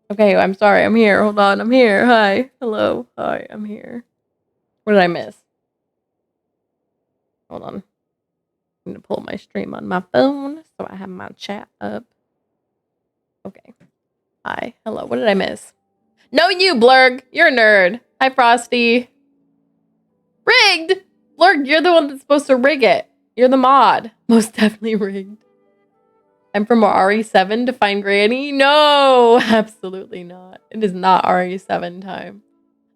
Okay, I'm sorry. I'm here. Hold on. I'm here. Hi. Hello. Hi. I'm here. What did I miss? Hold on. I'm gonna pull my stream on my phone so I have my chat up. Okay. Hi. Hello. What did I miss? No, you, Blurg. You're a nerd. Hi, Frosty. Rigged! Blurg, you're the one that's supposed to rig it. You're the mod. Most definitely rigged. I'm from RE7 to find Granny? No, absolutely not. It is not RE7 time.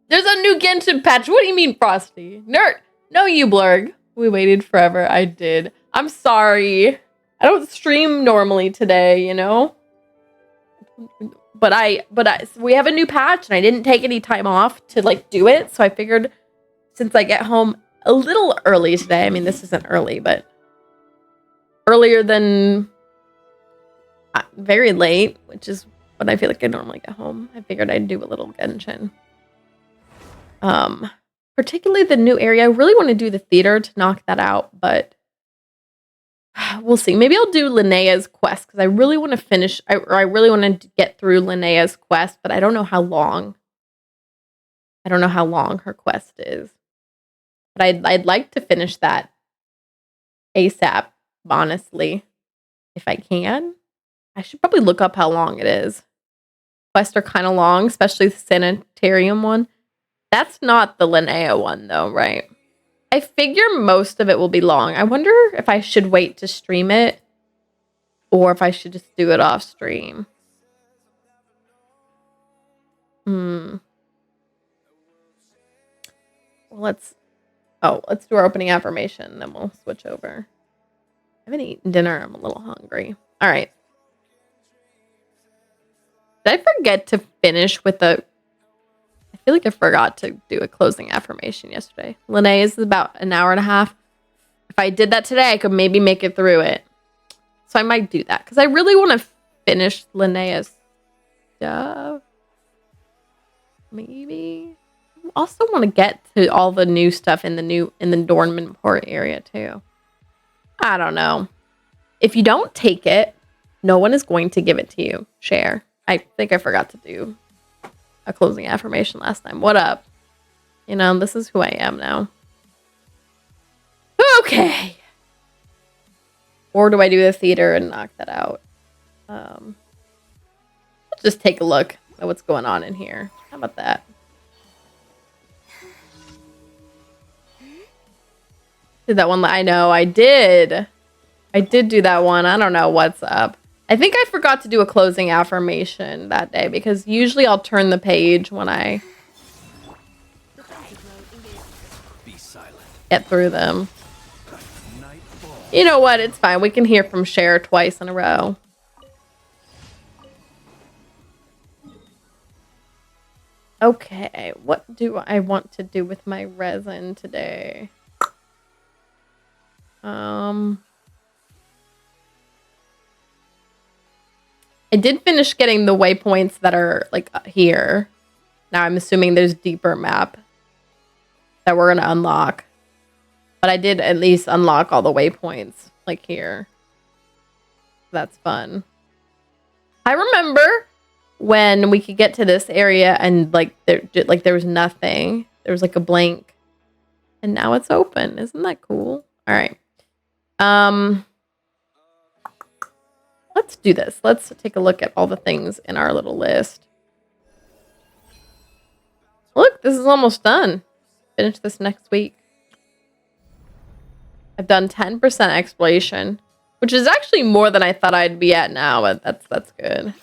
There's a new Genshin patch. What do you mean, Frosty? Nerd. No, you, Blurg. We waited forever. I did. I'm sorry. I don't stream normally today, you know? we have a new patch and I didn't take any time off to like do it. So I figured since I get home a little early today, I mean, this isn't early, but earlier than very late, which is when I feel like I normally get home, I figured I'd do a little Genshin. Particularly the new area. I really want to do the theater to knock that out, but we'll see. Maybe I'll do Linnea's quest because I really want to finish, I really want to get through Linnea's quest, but I don't know how long. I don't know how long her quest is. But I'd like to finish that ASAP, honestly, if I can. I should probably look up how long it is. Quests are kind of long, especially the sanitarium one. That's not the Linnea one, though, right? I figure most of it will be long. I wonder if I should wait to stream it or if I should just do it off stream. Well, let's do our opening affirmation, then we'll switch over. I haven't eaten dinner. I'm a little hungry. All right. Did I forget to finish with I feel like I forgot to do a closing affirmation yesterday. Linnea is about an hour and a half. If I did that today, I could maybe make it through it. So I might do that because I really want to finish Linnea's stuff. Maybe. I also want to get to all the new stuff in the Dornman Port area too. I don't know. If you don't take it, no one is going to give it to you. Share. I think I forgot to do a closing affirmation last time. What up? You know, this is who I am now. Okay. Or do I do the theater and knock that out? Let's just take a look at what's going on in here. How about that? Did that one? I know I did. I did do that one. I don't know what's up. I think I forgot to do a closing affirmation that day because usually I'll turn the page when I get through them. You know what? It's fine. We can hear from Cher twice in a row. Okay, what do I want to do with my resin today? I did finish getting the waypoints that are like here. Now I'm assuming there's deeper map that we're gonna unlock. But I did at least unlock all the waypoints like here. That's fun. I remember when we could get to this area and like there was nothing. There was like a blank. And now it's open. Isn't that cool? All right. Let's do this. Let's take a look at all the things in our little list. Look, this is almost done. Finish this next week. I've done 10% exploration, which is actually more than I thought I'd be at now, but that's good.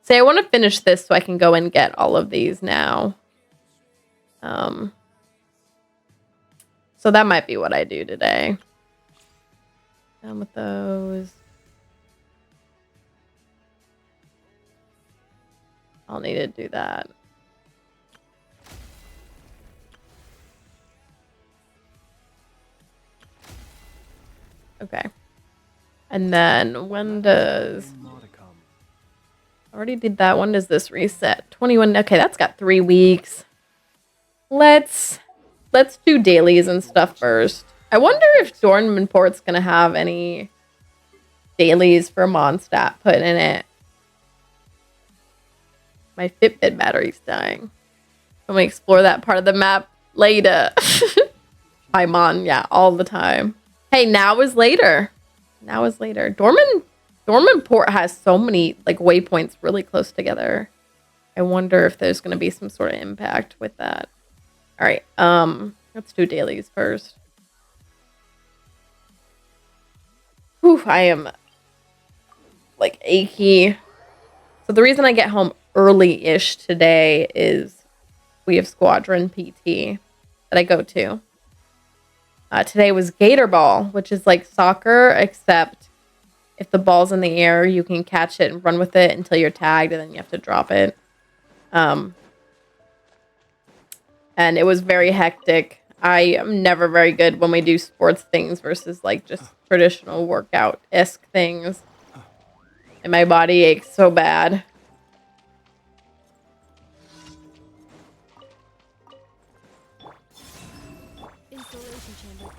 Say I want to finish this so I can go and get all of these now. So that might be what I do today. Done with those. I'll need to do that. Okay. And then when does... I already did that. When does this reset? 21. Okay, that's got 3 weeks. Let's do dailies and stuff first. I wonder if Dornman Port's gonna have any dailies for Mondstadt put in it. My Fitbit battery's dying. I'm gonna explore that part of the map later. I'm on, yeah, all the time. Hey, now is later. Now is later. Dornman Port has so many like waypoints really close together. I wonder if there's gonna be some sort of impact with that. All right, let's do dailies first. Whew, I am like achy. So the reason I get home early-ish today is we have Squadron PT that I go to. Today was Gator Ball, which is like soccer, except if the ball's in the air, you can catch it and run with it until you're tagged, and then you have to drop it. And it was very hectic. I am never very good when we do sports things versus like just traditional workout-esque things. And my body aches so bad. Installation chamber.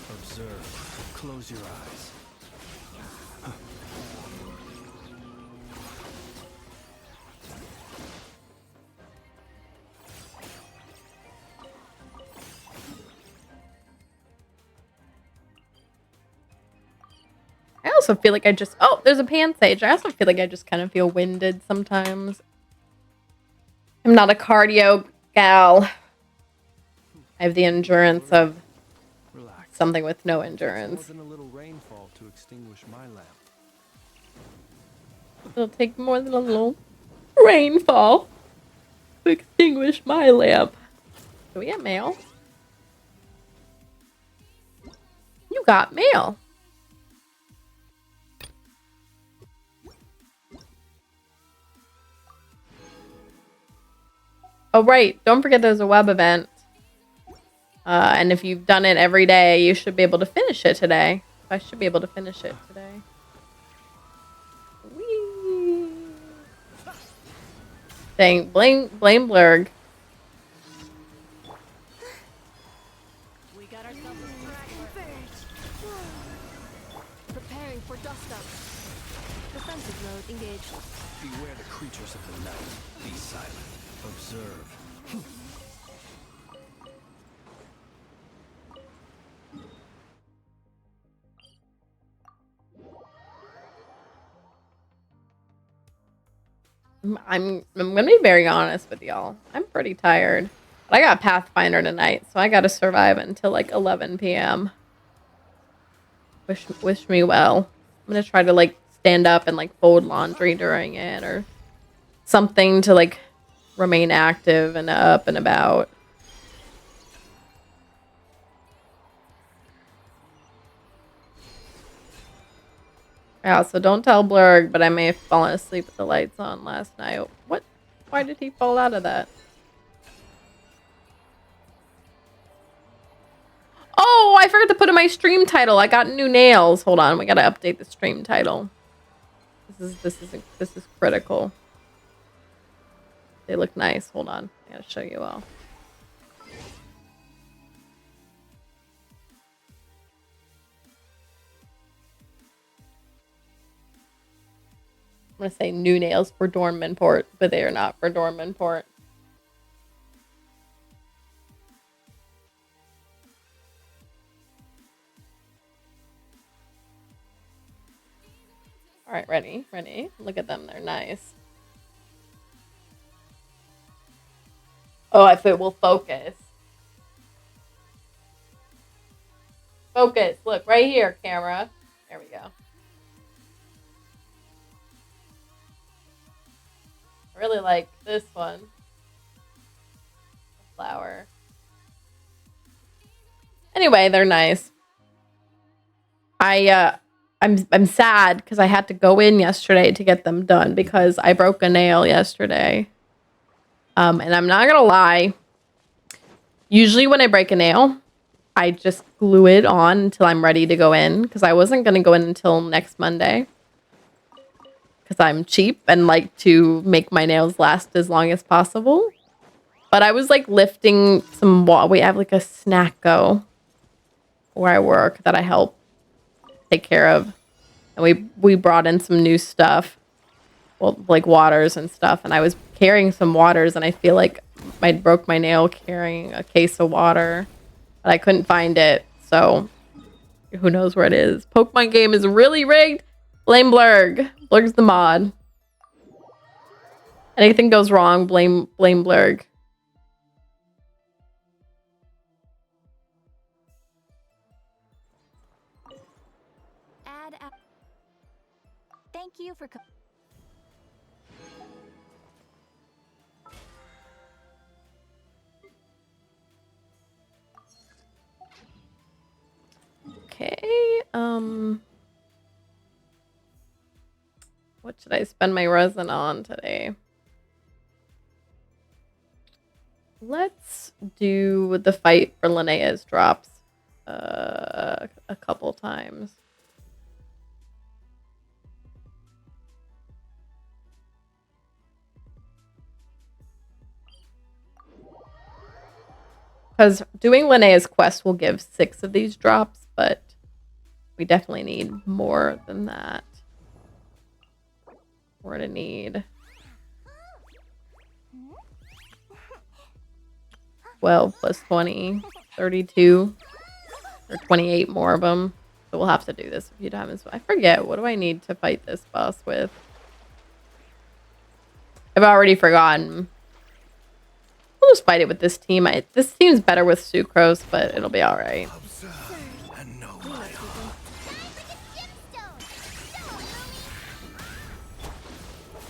Observe. Close your eyes. I also feel like oh, there's a pan sage. I also feel like I just kind of feel winded sometimes. I'm not a cardio gal. I have the endurance of Relax. something with no More endurance. than a little rainfall to extinguish my lamp. It'll take more than a little rainfall to extinguish my lamp. Do we have mail? You got mail. Oh, right. Don't forget there's a web event. And if you've done it every day, you should be able to finish it today. I should be able to finish it today. Whee! Dang, blame Blurg. We got ourselves a dragon. Preparing for dust up. Defensive mode engaged. Beware the creatures of the night. Be silent. Observe. I'm gonna be very honest with y'all. I'm pretty tired. But I got Pathfinder tonight, so I gotta survive until like 11 p.m. Wish me well. I'm gonna try to like stand up and like fold laundry during it or something to like remain active and up and about. Yeah, so don't tell Blurg, but I may have fallen asleep with the lights on last night. What? Why did he fall out of that? Oh, I forgot to put in my stream title. I got new nails. Hold on, we gotta update the stream title. This is critical. They look nice. Hold on, I gotta show you all. I'm gonna say new nails for Dormanport, but they are not for Dormanport. All right, ready? Look at them, they're nice. Oh, if it will focus. Focus, look, right here, camera. There we go. I really like this one. The flower. Anyway, they're nice. I'm sad because I had to go in yesterday to get them done because I broke a nail yesterday. And I'm not gonna lie. Usually when I break a nail, I just glue it on until I'm ready to go in because I wasn't gonna go in until next Monday. Because I'm cheap and like to make my nails last as long as possible. But I was like lifting some wall. We have like a snack go where I work that I help take care of. And we brought in some new stuff. Well, like waters and stuff. And I was carrying some waters and I feel like I broke my nail carrying a case of water. But I couldn't find it. So who knows where it is. Pokemon game is really rigged. Blame Blurg. Blurg's the mod. Anything goes wrong, blame Blurg. Thank you for What should I spend my resin on today? Let's do the fight for Linnea's drops a couple times. Because doing Linnea's quest will give 6 of these drops, but we definitely need more than that. We're gonna need 12 plus 20, 32, or 28 more of them. So we'll have to do this a few times. I forget, what do I need to fight this boss with? I've already forgotten. We'll just fight it with this team. This team's better with Sucrose, but it'll be alright.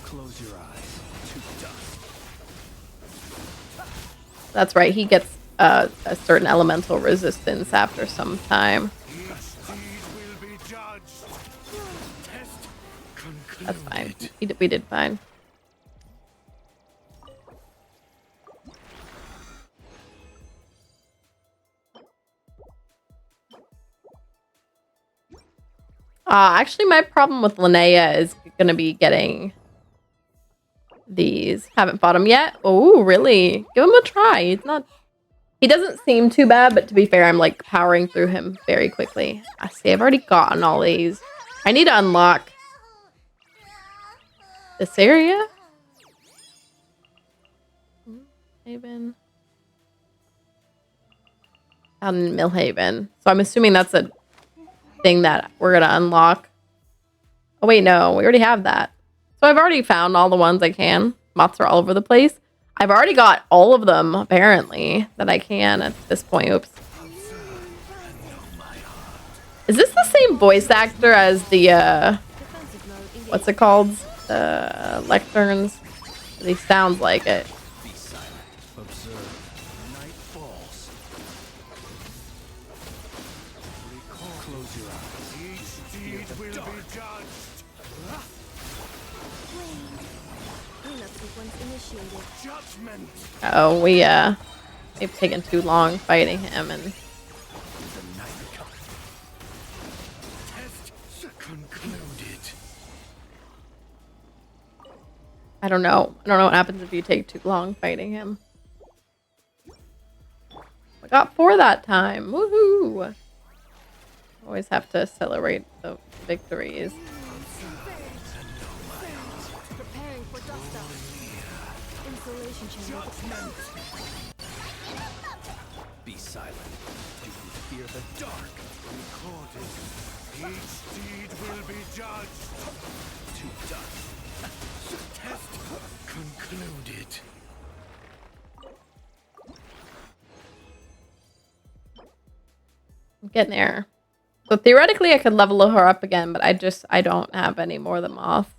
Close your eyes to dust. That's right, he gets a certain elemental resistance after some time. That's fine. We did fine. Actually, my problem with Linnea is going to be getting these. Haven't fought him yet. Oh, really? Give him a try. He's not... He doesn't seem too bad, but to be fair, I'm like powering through him very quickly. I see, I've already gotten all these. I need to unlock this area. Haven. Out in Millhaven. So I'm assuming that's a thing that we're gonna unlock. Oh wait, no, we already have that. So I've already found all the ones I can. Moths are all over the place. I've already got all of them, apparently, that I can at this point. Oops. Is this the same voice actor as the, what's it called? The lecterns? He sounds like it. Be silent. Observe. Night falls. Close your eyes. Each deed will be judged. Cleanup sequence initiated. Judgment. Oh, we've taken too long fighting him, and The night test concluded. I don't know. I don't know what happens if you take too long fighting him. I got 4 that time. Woohoo! Always have to celebrate the victories. Preparing for dust up. Insulation chamber. Be silent. Do you fear the dark? Recorded. Each deed will be judged. To dust. Test concluded. I'm getting there. So theoretically I could level her up again, but I don't have any more of the moths.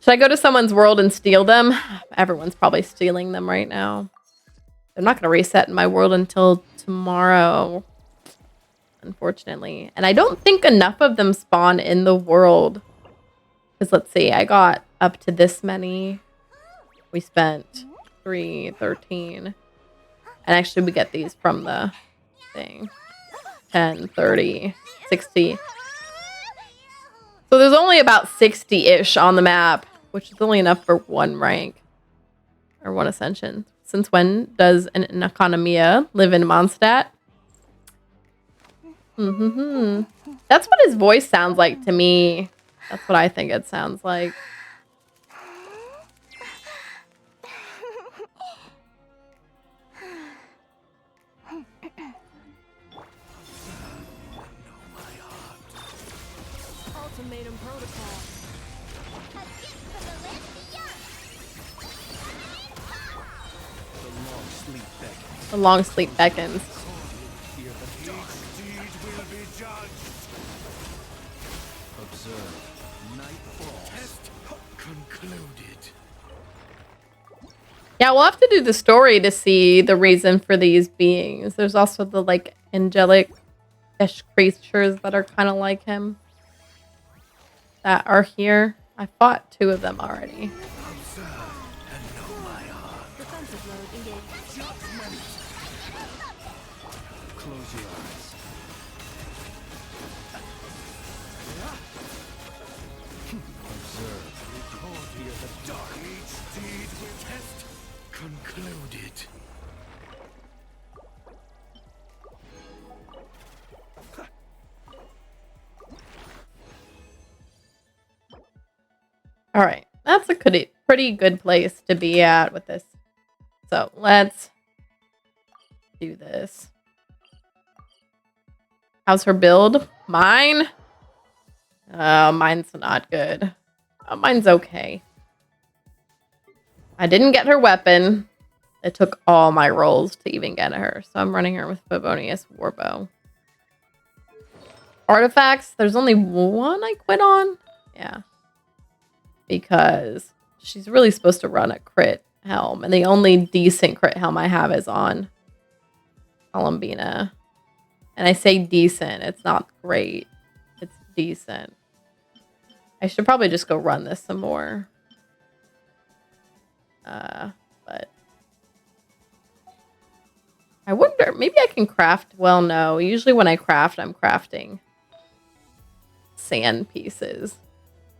Should I go to someone's world and steal them? Everyone's probably stealing them right now. They're not going to reset in my world until tomorrow, unfortunately. And I don't think enough of them spawn in the world. Because let's see, I got up to this many. We spent 313. And actually we get these from the thing. 10, 30, 60. So there's only about 60-ish on the map, which is only enough for 1 rank. Or 1 ascension. Since when does an Economia live in Mondstadt? That's what his voice sounds like to me. That's what I think it sounds like. Ultimatum protocol. The long sleep beckons. The long sleep beckons. Fear the dark. Each deed will be judged. Observe. Night falls. Test concluded. Yeah, we'll have to do the story to see the reason for these beings. There's also the, like, angelic-ish creatures that are kind of like him. that are here. I fought 2 of them already. Defensive mode engaged. Close your eyes. Observe. The dark each deed with test concluded. All right, that's a pretty good place to be at with this. So let's do this. How's her build? Mine? Mine's not good. Mine's okay. I didn't get her weapon. It took all my rolls to even get her. So I'm running her with Favonius Warbow. Artifacts, there's only one I quit on. Yeah. Because she's really supposed to run a crit helm. And the only decent crit helm I have is on Columbina. And I say decent. It's not great. It's decent. I should probably just go run this some more. But I wonder, maybe I can craft. Well, no. Usually when I craft, I'm crafting sand pieces.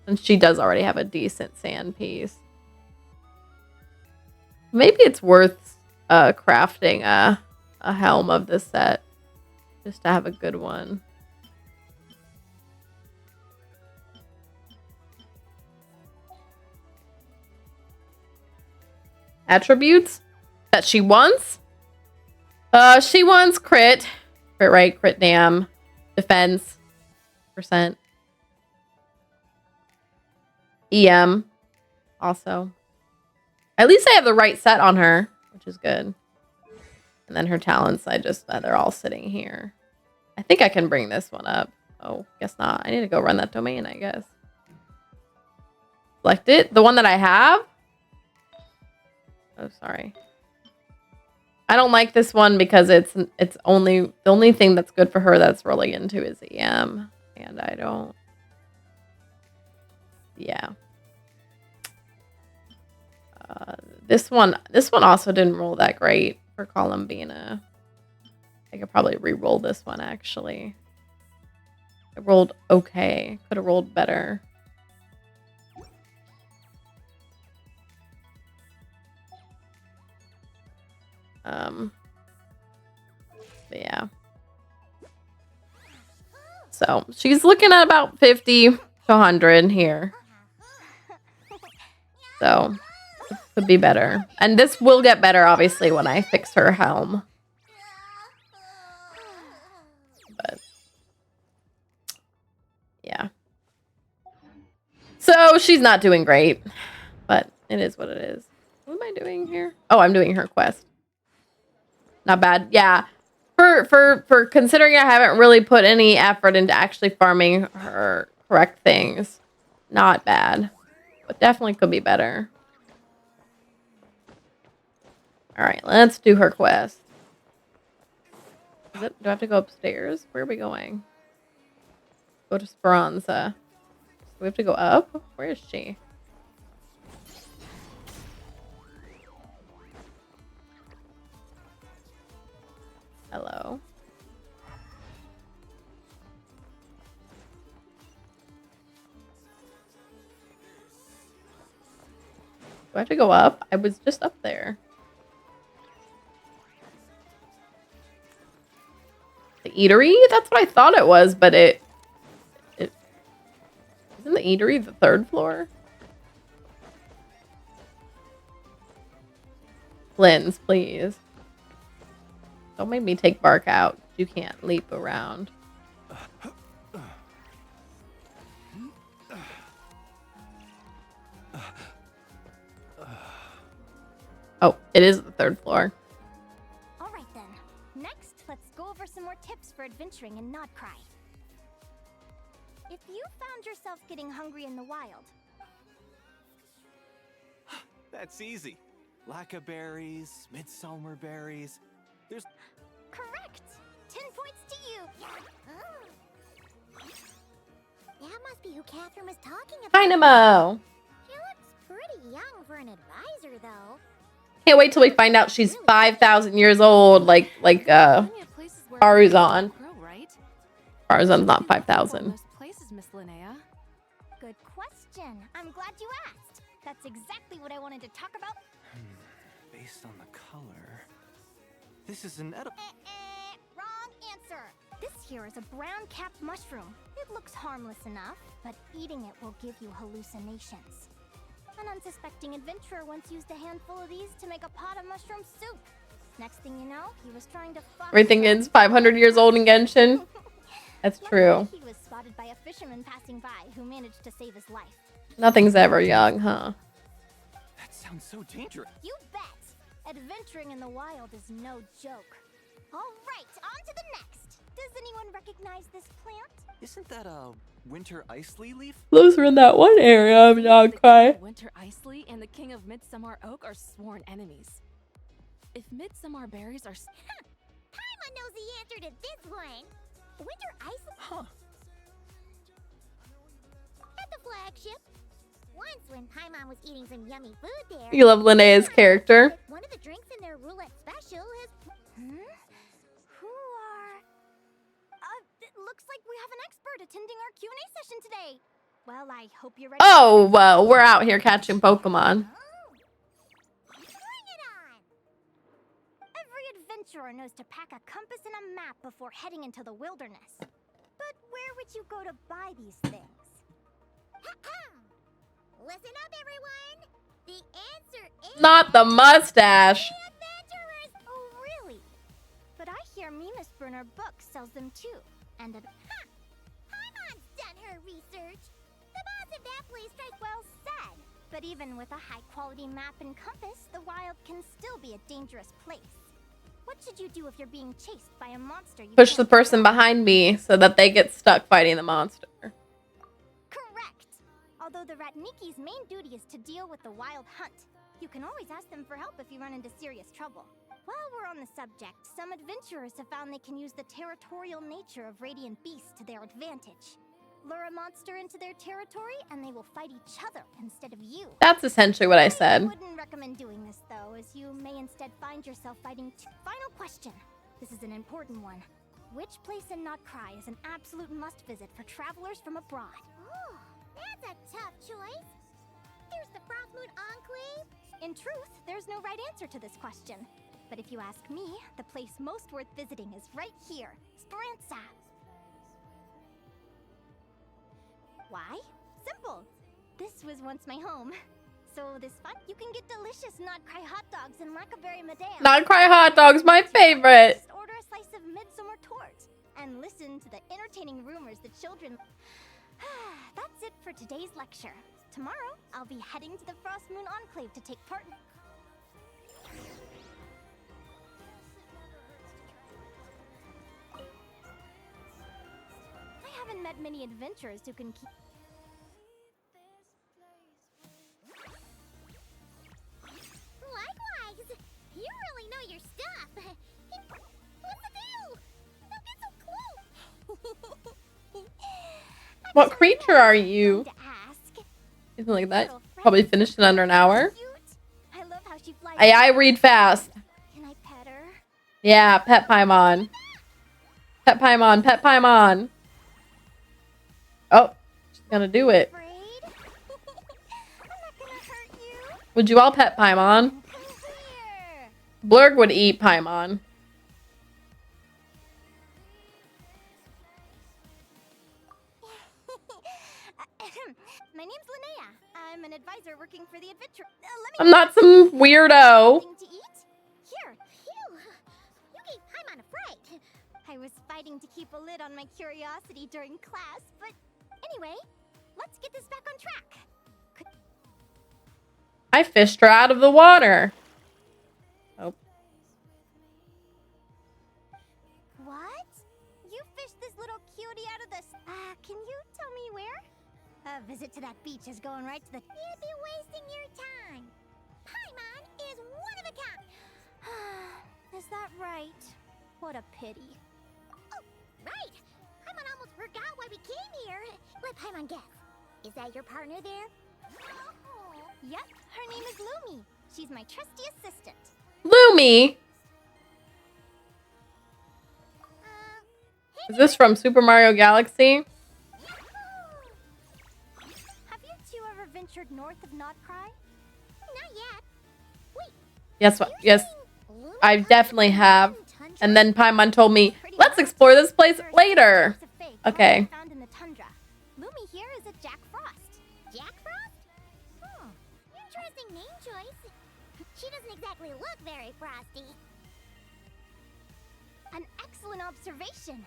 And she does already have a decent sand piece. Maybe it's worth crafting a helm of this set. Just to have a good one. Attributes that she wants? She wants crit. Crit rate, crit dam, defense, percent. EM, also. At least I have the right set on her, which is good. And then her talents, they're all sitting here. I think I can bring this one up. Oh, guess not. I need to go run that domain, I guess. Select it. The one that I have? Oh, sorry. I don't like this one because it's only the only thing that's good for her that's rolling into is EM. And I don't. Yeah. This one also didn't roll that great for Columbina. I could probably re-roll this one actually. It rolled okay. Could have rolled better. But yeah. So she's looking at about 50 to 100 here. So it could be better. And this will get better, obviously, when I fix her helm. But yeah. So she's not doing great. But it is what it is. What am I doing here? Oh, I'm doing her quest. Not bad. Yeah. For considering I haven't really put any effort into actually farming her correct things. Not bad. But definitely could be better. Alright, let's do her quest. Do I have to go upstairs? Where are we going? Go to Speranza. Do we have to go up? Where is she? Hello. Do I have to go up? I was just up there. The eatery? That's what I thought it was, but it isn't the eatery the 3rd floor? Lynn's, please. Don't make me take Bark out. You can't leap around. Oh, it is the 3rd floor. All right then. Next, let's go over some more tips for adventuring in Nodcry. If you found yourself getting hungry in the wild, That's easy. Lacca berries, midsummer berries. There's correct! 10 points to you! That must be who Catherine was talking about. Dynamo. She looks pretty young for an advisor, though. Can't wait till we find out she's 5,000 years old, like Plenty of places where Tarzan. grow, right? Tarzan's not What are you looking for in 5,000. those places, Miss Linnea? Good question. I'm glad you asked. That's exactly what I wanted to talk about. Based on the color, this is an edible. Wrong answer. This here is a brown-capped mushroom. It looks harmless enough, but eating it will give you hallucinations. An unsuspecting adventurer once used a handful of these to make a pot of mushroom soup. Next thing you know, he was trying to fox Everything trap- is 500 years old in Genshin. That's true. Luckily, he was spotted by a fisherman passing by who managed to save his life. Nothing's ever young, huh? That sounds so dangerous. You bet! Adventuring in the wild is no joke. Alright, on to the next. Does anyone recognize this plant? Isn't that a winter ice leaf? Those are in that one area of The king Nagkai. of Winter Isley and the king of Midsummer Oak are sworn enemies. If Midsummer berries are Paimon knows the answer to this one. Winter ice Huh. at the flagship. Once when Paimon was eating some yummy food there. You love Linnea's character. One of the drinks in their roulette special is... Hmm? Who are... it looks like we have an expert attending our Q&A session today. Well, I hope you're ready. Oh, well, we're out here catching Pokemon. Bring it on! Every adventurer knows to pack a compass and a map before heading into the wilderness. But where would you go to buy these things? Listen up, everyone! The answer is... Not the mustache. The adventurers! Oh, really? But I hear Mimas Burner Books sells them too. And Paimon's done her research. The boss of that place strikes well said. But even with a high-quality map and compass, the wild can still be a dangerous place. What should you do if you're being chased by a monster you Push the can't person stop? behind me so that they get stuck fighting the monster. Correct! Although the Ratniki's main duty is to deal with the wild hunt. You can always ask them for help if you run into serious trouble. While we're on the subject, some adventurers have found they can use the territorial nature of radiant beasts to their advantage. Lure a monster into their territory and they will fight each other instead of you. That's essentially what I said. wouldn't recommend doing this though, as you may instead find yourself fighting Final question. This is an important one. Which place in Notcry is an absolute must-visit for travelers from abroad? Oh, that's a tough choice. There's the Frostmoon Enclave. In truth, there's no right answer to this question. But if you ask me, the place most worth visiting is right here, Speranza. Why? Simple. This was once my home. So this fun, you can get delicious Notcry hot dogs and Lackaberry Madame. Notcry hot dog's my favorite. Just order a slice of midsummer tort and listen to the entertaining rumors that children... That's it for today's lecture. Tomorrow, I'll be heading to the Frostmoon Enclave to take part in... I haven't met many adventurers who can keep... Likewise! You really know your stuff! What's the deal? Don't get so close! What creature are you? To ask. Something like that. Probably finished in under an hour. Cute. I love how she flies. I read fast. Can I pet her? Yeah, pet Paimon. Pet Paimon, pet Paimon. Oh, she's gonna do it. Afraid? I'm not gonna hurt you. Would you all pet Paimon? Come here. Blurg would eat Paimon. My name's Linnea. I'm an advisor working for the adventure. I'm not some weirdo. Something to eat? Here. Phew. You gave Paimon a fright. I was fighting to keep a lid on my curiosity during class, but anyway, let's get this back on track. I fished her out of the water. Oh. What? You fished this little cutie out of the... can you tell me where? A visit to that beach is going right to the... You'd be wasting your time. Paimon is one of a kind. Is that right? What a pity. Oh, right. Paimon almost forgot why we came here. Let Paimon guess. Is that your partner there? Yep, her name is Lumi. She's my trusty assistant. Lumi? Is this from Super Mario Galaxy? Have you two ever ventured north of Notcry? Not yet. Wait. Yes, I definitely have. And then Paimon told me, let's explore this place later. Okay. Found in the tundra. Lumi here is a Jack Frost. Jack Frost? Interesting name choice. She doesn't exactly look very frosty. An excellent observation.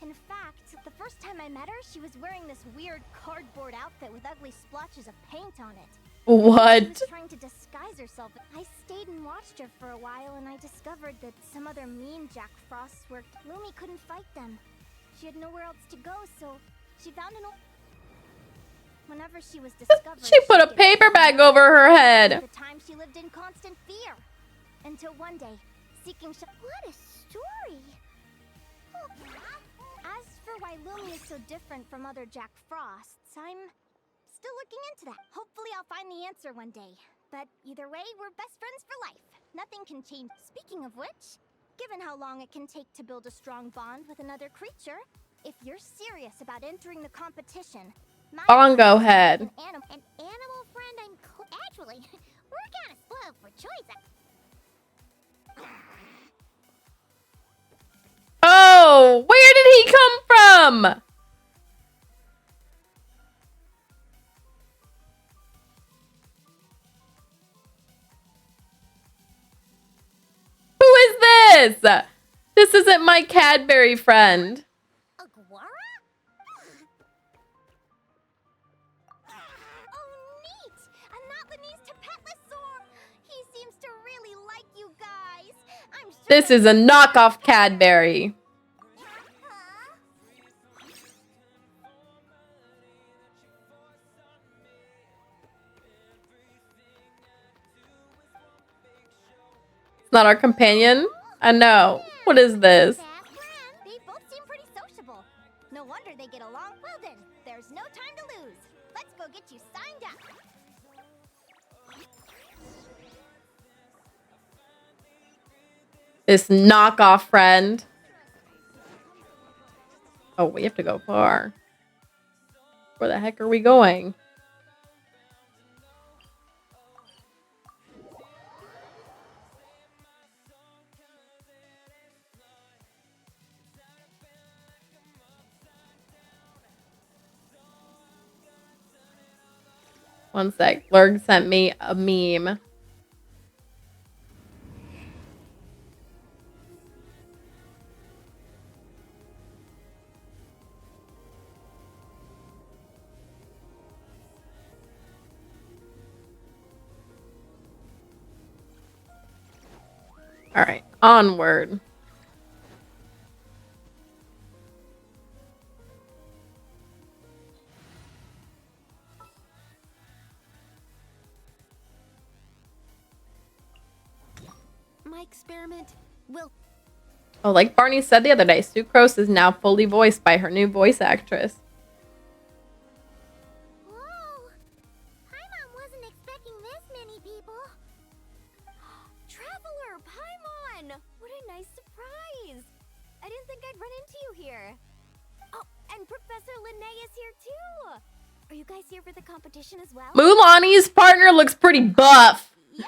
In fact, the first time I met her, she was wearing this weird cardboard outfit with ugly splotches of paint on it. What? She was trying to disguise herself. I stayed and watched her for a while, and I discovered that some other mean Jack Frosts worked. Lumi couldn't fight them. She had nowhere else to go, so she found an old... Whenever she was discovered, She put a she'd get paper bag killed. over her At head. the time, she lived in constant fear. Until one day, seeking What a story! As for why Lumi is so different from other Jack Frosts, I'm still looking into that. Hopefully I'll find the answer one day. But either way, we're best friends for life. Nothing can change. Speaking of which, given how long it can take to build a strong bond with another creature, if you're serious about entering the competition, my Bongo head. An animal friend actually, we're kind of spoiled for choice. Oh, where did he come from? Who is this? This isn't my Cadbury friend. Aguara? Oh, neat! A Notlanese Tapetlasaur! He seems to really like you guys. I'm sure This is a knockoff Cadbury. It's not our companion? I know. What is this? Fast friend. They both seem pretty sociable. No wonder they get along. Well then, there's no time to lose. Let's go get you signed up. This knockoff friend. Oh, we have to go far. Where the heck are we going? One sec. Lurg sent me a meme. All right, onward. My experiment will. Oh, like Barney said the other day, Sucrose is now fully voiced by her new voice actress. Whoa! Paimon wasn't expecting this many people. Traveler, Paimon! What a nice surprise! I didn't think I'd run into you here. Oh, and Professor Linnae is here too! Are you guys here for the competition as well? Mulani's partner looks pretty buff. Yep.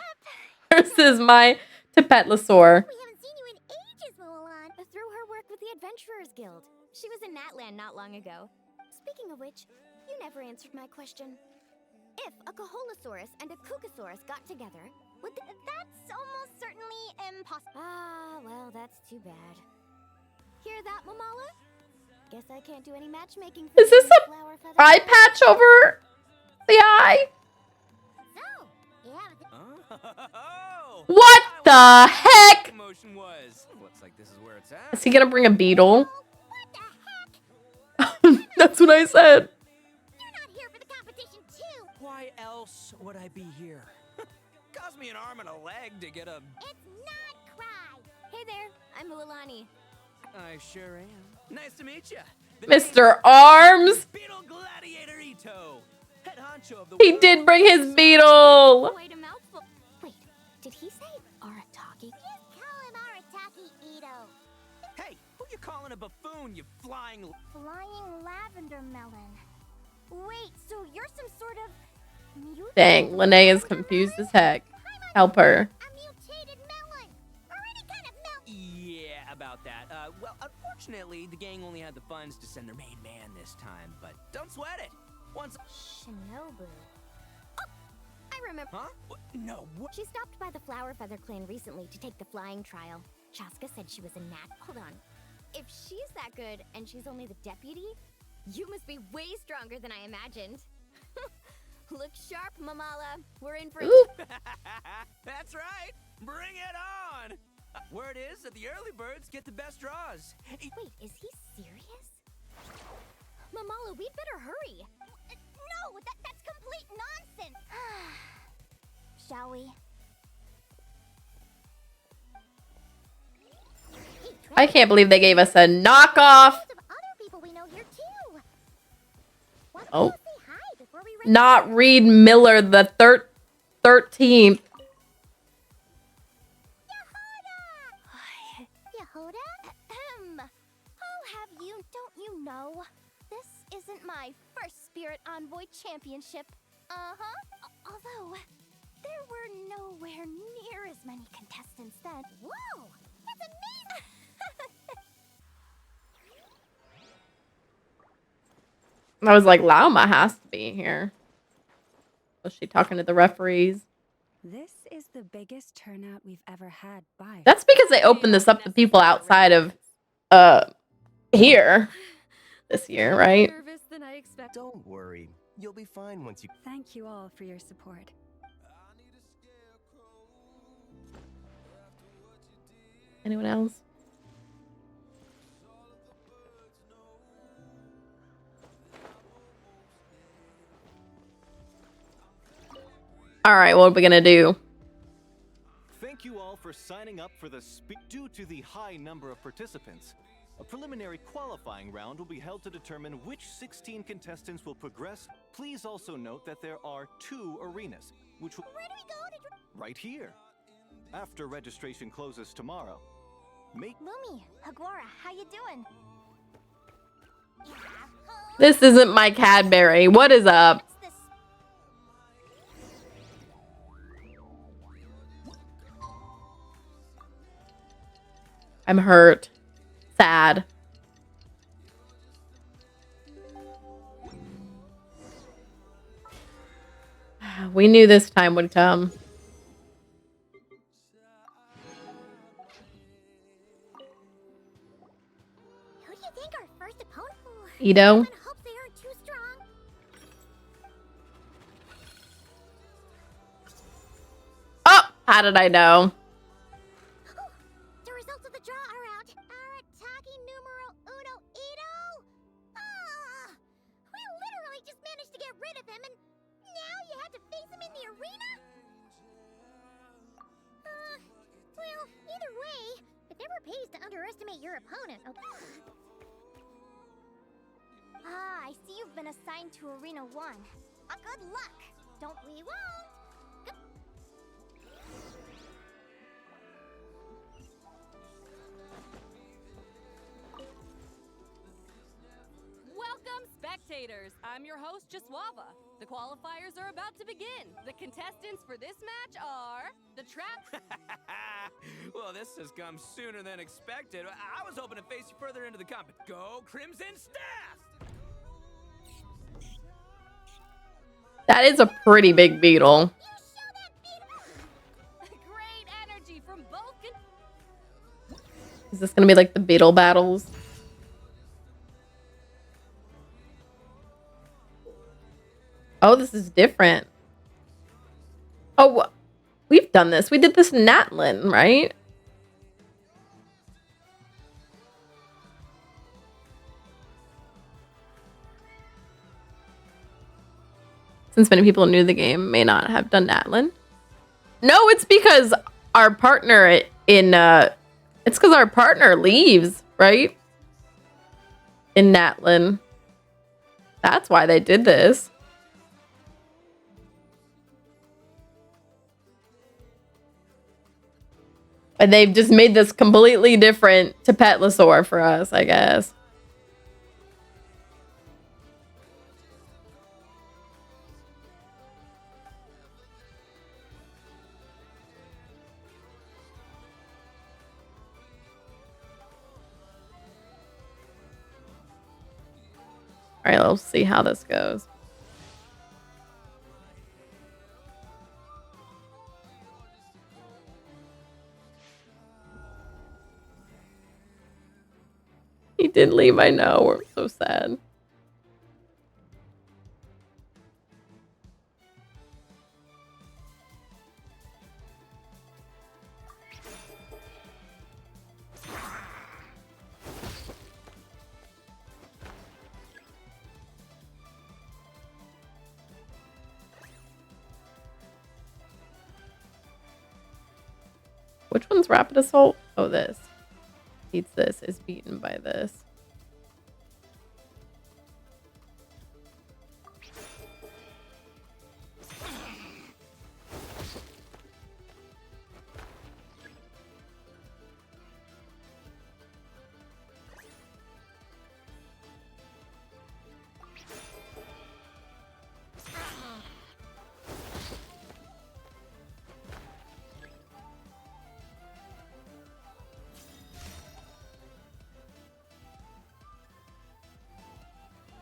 Versus my Tapetlasaur. We haven't seen you in ages, Mulan. Through her work with the Adventurers Guild. She was in Natland not long ago. Speaking of which, you never answered my question. If a Caholosaurus and a Kukasaurus got together, would they... That's almost certainly impossible. Ah, well, that's too bad. Hear that, Mamala? Guess I can't do any matchmaking for Is this you, a flower feather eye boy. patch over the eye? So, you have Oh! What the heck? Commotion was. Looks like this is where it's Is at. he gonna bring a beetle? what the heck? That's what I said. You're not here for the competition, too. Why else would I be here? Cost me an arm and a leg to get a... It's not Cry. Hey there, I'm Mulani. I sure am. Nice to meet you. Mr. Arms? Beetle Gladiator Ito. head honcho of the He world. did bring his beetle. Quite a mouthful. Wait, did he say Arataki? Just call him Arataki Ito. Hey, who you calling a buffoon, you flying... Flying lavender melon. Wait, so you're some sort of mutant? Dang, Lene is confused as heck. Help her. A mutated melon, or any kind of melon. Yeah, about that. Well, unfortunately, the gang only had the funds to send their main man this time, but don't sweat it. Once... Shinobu. Oh, I remember. Huh? No, what? She stopped by the Flower Feather clan recently to take the flying trial. Chaska said she was a nat. Hold on. If she's that good and she's only the deputy, you must be way stronger than I imagined. Look sharp, Mamala. We're in for Ooh. That's right. Bring it on. Word is that the early birds get the best draws. Wait, is he serious? Mamala, we'd better hurry. No, that's complete nonsense. Shall we? I can't believe they gave us a knockoff. Lots of other people we know here too. Why don't Oh. we go say hi before we race? Not Reed Miller the 13th. Yehoda? Ahem. I'll have you, don't you know? This isn't my first Spirit Envoy Championship. Although, there were nowhere near as many contestants then. Whoa! That's amazing! I was like, Lauma has to be here. Was she talking to the referees? This is the biggest turnout we've ever had by. That's because they opened this up to people outside of here this year, right? Nervous than I expect. Don't worry. You'll be fine once you... Thank you all for your support. Anyone else? All right, what are we gonna do? Thank you all for signing up for the due to the high number of participants. A preliminary qualifying round will be held to determine which 16 contestants will progress. Please also note that there are 2 arenas, which will... Where do we go to... right here. After registration closes tomorrow. Make... Lumi, Hagwara, how you doing? This isn't my Cadbury. What is up? What's this? I'm hurt. Sad. We knew this time would come. Who do you think our first opponent? Ito? Everyone hopes they aren't too strong. Oh, how did I know? The results of the draw are out. Arataki numero uno Ito. Ah, we literally just managed to get rid of him, and now you have to face him in the arena. Well, either way, it never pays to underestimate your opponent. Okay. I see you've been assigned to Arena 1. Good luck. Don't we won't. Welcome, spectators. I'm your host, Jaswava. The qualifiers are about to begin. The contestants for this match are the Trap. Well, this has come sooner than expected. I was hoping to face you further into the comp. Go Crimson Staff! That is a pretty big beetle. Great energy from both. Is this gonna be like the beetle battles? Oh, this is different. Oh, we've done this. We did this in Natlin, right? Since many people new to the game may not have done Natlin. No, it's because our partner it's because our partner leaves, right? In Natlin. That's why they did this. But they've just made this completely different to Petlosaur for us, I guess. All right, let's see how this goes. He did leave, I know. We're so sad. Which one's Rapid Assault? Oh, this. Beats this, is beaten by this.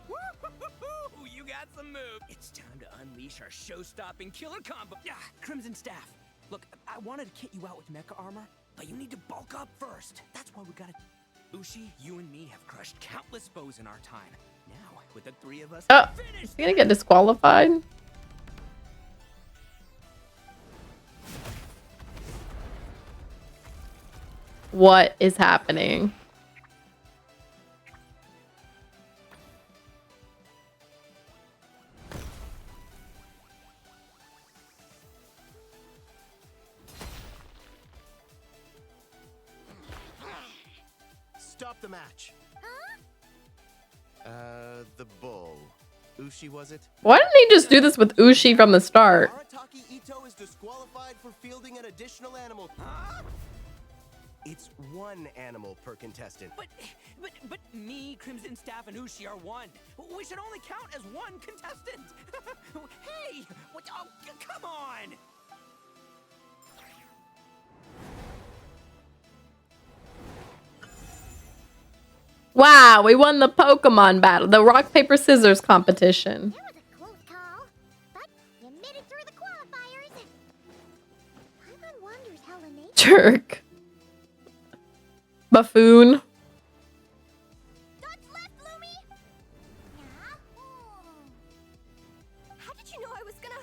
Woo-hoo-hoo-hoo! You got some move. It's time to unleash our show-stopping killer combo. Yeah, Crimson Staff. Look, I wanted to kit you out with mecha armor, but you need to bulk up first. That's why we gotta... Ushi, you and me have crushed countless foes in our time. Now, with the three of us... Oh, is he gonna get disqualified? What is happening? Stop the match. The bull. Ushi, was it? Why didn't he just do this with Ushi from the start? Arataki Ito is disqualified for fielding an additional animal. Huh? It's one animal per contestant. But me, Crimson Staff, and Ushi are one. We should only count as one contestant. Hey, what? Oh, come on. Wow, we won the Pokemon battle, the rock, paper, scissors competition. That was a close call, but you made it through the qualifiers. Paimon wonders how Linnea... Jerk. Buffoon. Dodge left, Lumi! Yeah? How did you know I was gonna...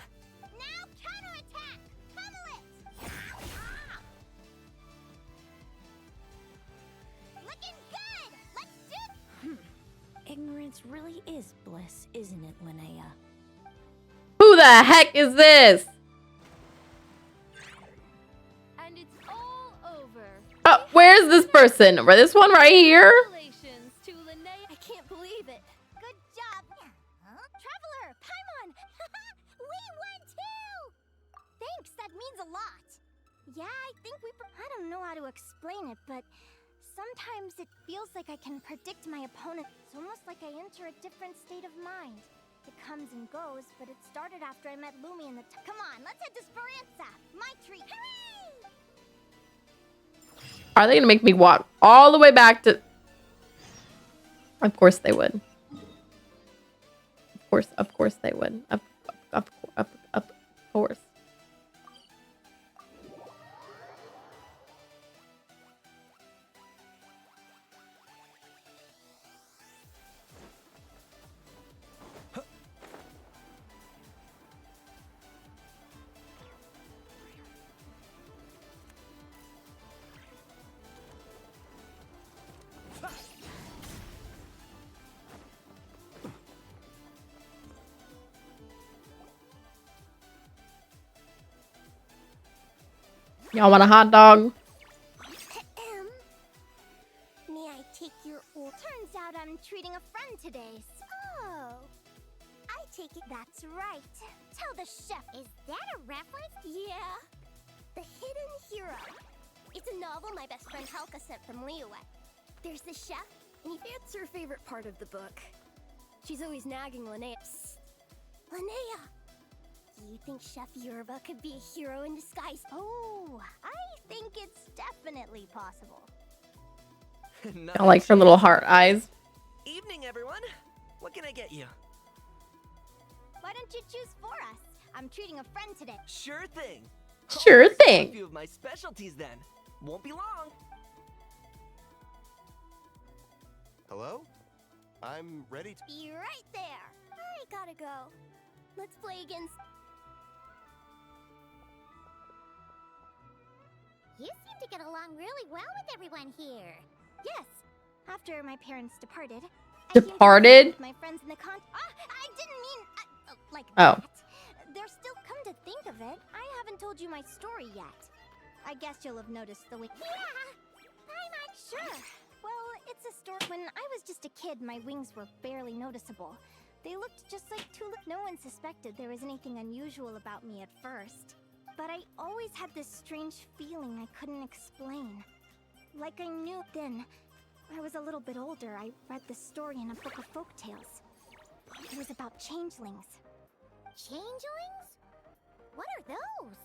Now counterattack! Pummel it! Looking good! Let's do... Ignorance really is bliss, isn't it, Linnea? Who the heck is this? And it's all over. Oh, where's this person? Or this one right here? Congratulations to Linnea. I can't believe it. Good job! Huh? Traveler! Paimon! We won too! Thanks, that means a lot. Yeah, I think I don't know how to explain it, but sometimes it feels like I can predict my opponent. It's almost like I enter a different state of mind. It comes and goes, but it started after I met Lumi in the... Come on, let's head to Speranza! My treat! Hooray! Are they gonna make me walk all the way back to... Of course they would. Of course they would. Of course. Y'all want a hot dog? May I take your order? Turns out I'm treating a friend today. Oh. I take it that's right. Tell the chef. Is that a reference? Yeah. The hidden hero. It's a nod novel my best friend Halka sent from Liyue. There's the chef. It's her favorite part of the book. She's always nagging Linnea. Psst. Linnea! Do you think Chef Yerba could be a hero in disguise? Oh, I think it's definitely possible. I like her little heart eyes. Evening, everyone. What can I get you? Why don't you choose for us? I'm treating a friend today. Sure thing. Sure A thing. few of my specialties then. Won't be long. Hello? I'm ready to. Be right there. I gotta go. Let's play against. You seem to get along really well with everyone here. Yes. After my parents departed. I came to Departed? with my friends in the I didn't mean like Oh. that. They're still come to think of it. I haven't told you my story yet. I guess you'll have noticed the way. Yeah, I'm not sure. Well, it's a story. When I was just a kid, my wings were barely noticeable. They looked just like tulips. No one suspected there was anything unusual about me at first. But I always had this strange feeling I couldn't explain. Like I knew then. I was a little bit older. I read this story in a book of folktales. It was about changelings. Changelings? What are those?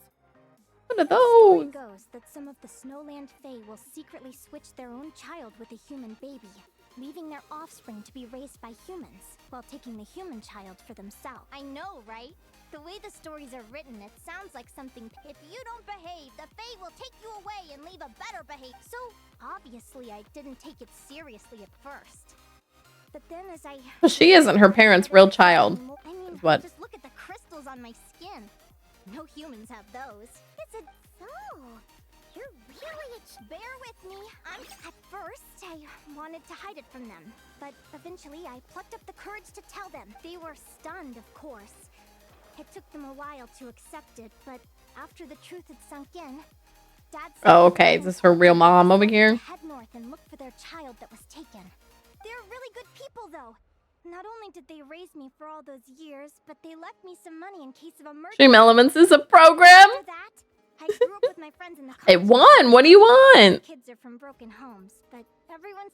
What are The story those? goes that some of the Snowland Fae will secretly switch their own child with a human baby, leaving their offspring to be raised by humans, while taking the human child for themselves. I know, right? The way the stories are written, it sounds like something. If you don't behave, the Fae will take you away and leave a better behavior. So, obviously, I didn't take it seriously at first. But then as I... Well, she isn't her parents' real child. I mean, is what- just look at the crystals on my skin. No humans have those. It's a... Oh, you're really Bear with me. At first, I wanted to hide it from them. But eventually, I plucked up the courage to tell them. They were stunned, of course. It took them a while to accept it, but after the truth had sunk in, Dad said... Oh, okay. Is this her real mom over here? Head north and look for their child that was taken. They're really good people, though. Not only did they raise me for all those years, but they left me some money in case of emergency. Stream Elements is a program. After that, I grew up with my friends in the It college. won. What do you want? Kids are from broken homes, but everyone's...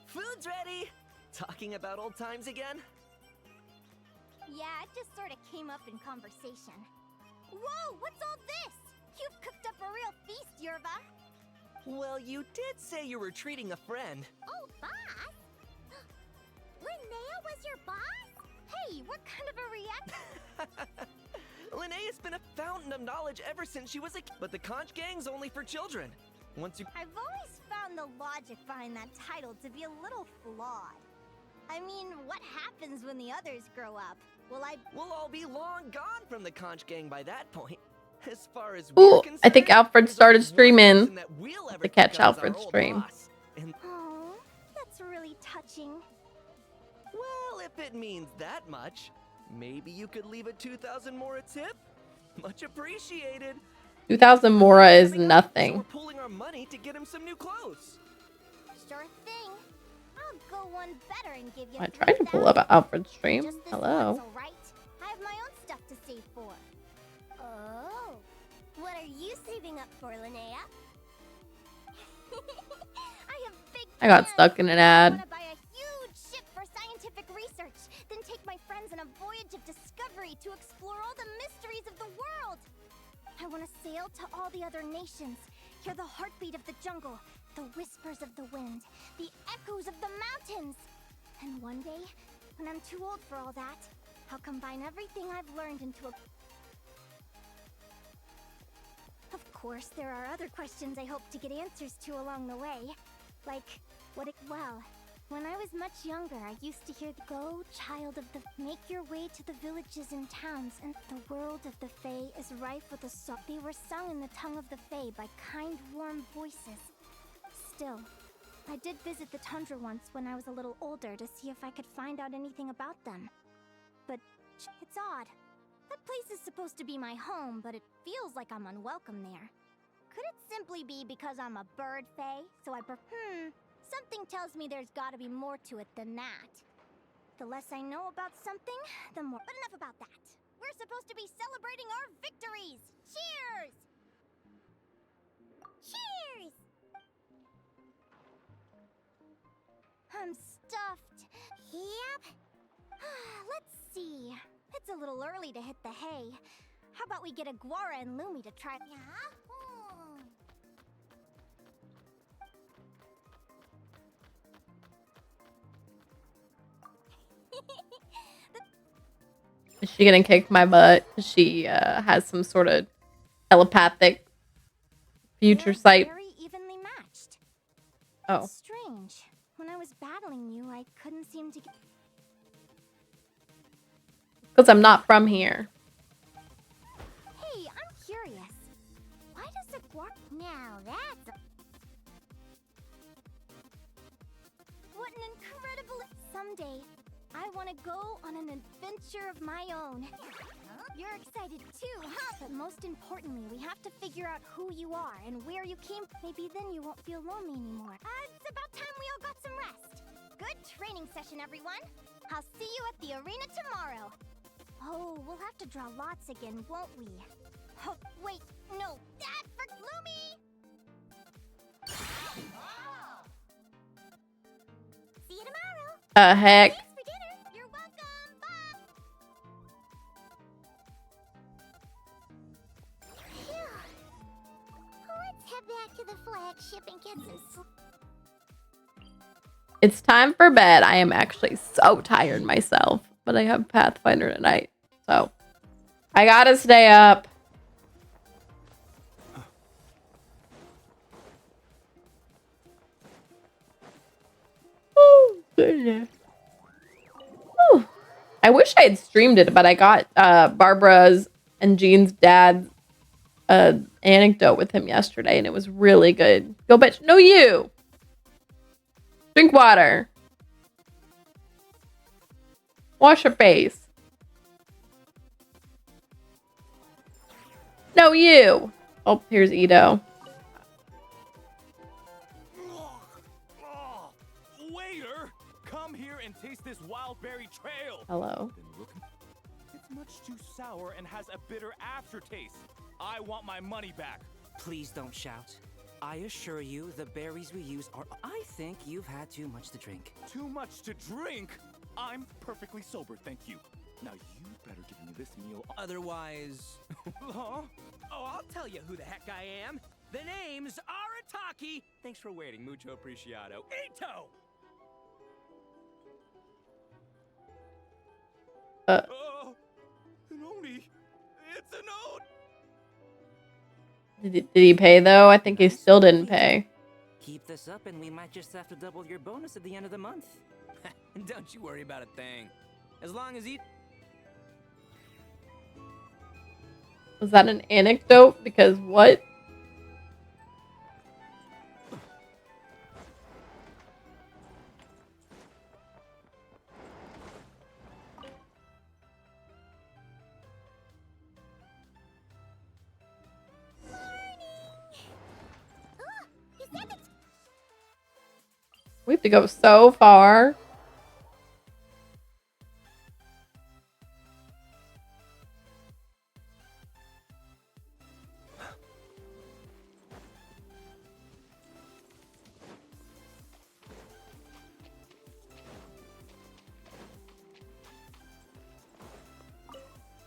Food's ready. Talking about old times again? Yeah, it just sort of came up in conversation. Whoa, what's all this? You've cooked up a real feast, Yerba. Well, you did say you were treating a friend. Oh, boss? Linnea was your boss? Hey, what kind of a reaction? Linnea's been a fountain of knowledge ever since she was a kid. But the conch gang's only for children. Once you... I've always found the logic behind that title to be a little flawed. I mean, what happens when the others grow up? We'll all be long gone from the conch gang by that point. As far as Ooh, we're I think concerned, Alfred there's started only one streaming person that we'll ever to catch think of as our Alfred's old stream. boss. And, Oh, that's really touching. well, if it means that much, maybe you could leave a 2,000 more a tip? Much appreciated. 2,000 Mora is Coming up, So nothing. we're pooling our money to get him some new clothes. Sure thing. I'll go one better and give you I tried to pull up Alfred's stream. Just this Hello. once, all right? I have my own stuff to save for. Oh, what are you saving up for, Linnea? I have big I got plans. stuck in an I ad. want to buy a huge ship for scientific research, then take my friends on a voyage of discovery to explore all the mysteries of the world. I want to sail to all the other nations, hear the heartbeat of the jungle, the whispers of the wind, the echoes of the mountains. And one day, when I'm too old for all that, I'll combine everything I've learned into a... Of course, there are other questions I hope to get answers to along the way. Like, well, when I was much younger, I used to hear the "Go, child of the... Make your way to the villages and towns, and the world of the Fae is rife with a song." They were sung in the tongue of the Fae by kind, warm voices. Still, I did visit the tundra once when I was a little older to see if I could find out anything about them. But it's odd. That place is supposed to be my home, but it feels like I'm unwelcome there. Could it simply be because I'm a bird Fae, so I something tells me there's gotta be more to it than that. The less I know about something, the more... But enough about that. We're supposed to be celebrating our victories! Cheers! Cheers! I'm stuffed. Yep. Let's see. It's a little early to hit the hay. How about we get Aguara and Lumi to try? Yeah. Is she gonna kick my butt? She has some sort of telepathic future They're sight. very evenly matched. Oh. It's strange. When I was battling you, I couldn't seem to get. Because I'm not from here. Hey, I'm curious. Why does Aguara? Now that's. What an incredible. Someday, I want to go on an adventure of my own. You're excited too, huh? But most importantly, we have to figure out who you are and where you came. Maybe then you won't feel lonely anymore. It's about time we all got some rest. Good training session, everyone. I'll see you at the arena tomorrow. Oh, we'll have to draw lots again, won't we? Oh, wait, no, that for Lumi! See you tomorrow. Heck. Thanks for dinner. You're welcome. Bye. Phew. Let's head back to the flagship and get some sleep. It's time for bed. I am actually so tired myself. But I have Pathfinder tonight. So I gotta stay up. Oh, goodness. Whew. I wish I had streamed it, but I got Barbara's and Jean's dad's anecdote with him yesterday, and it was really good. Go bitch. No, you. Drink water. Wash your face. No, you. Oh, here's Ito. Waiter, come here and taste this wild berry trail. Hello. It's much too sour and has a bitter aftertaste. I want my money back. Please don't shout. I assure you, the berries we use are. I think you've had too much to drink. Too much to drink? I'm perfectly sober, thank you. Now you better give me this meal. Otherwise. Huh? Oh, I'll tell you who the heck I am. The name's Arataki. Thanks for waiting, mucho apreciado. Ito! An Oni. It's an Oni. Did he pay though? I think he still didn't pay. Keep this up and we might just have to double your bonus at the end of the month. Don't you worry about a thing. As long as you... Was that an anecdote? Because what? We have to go so far.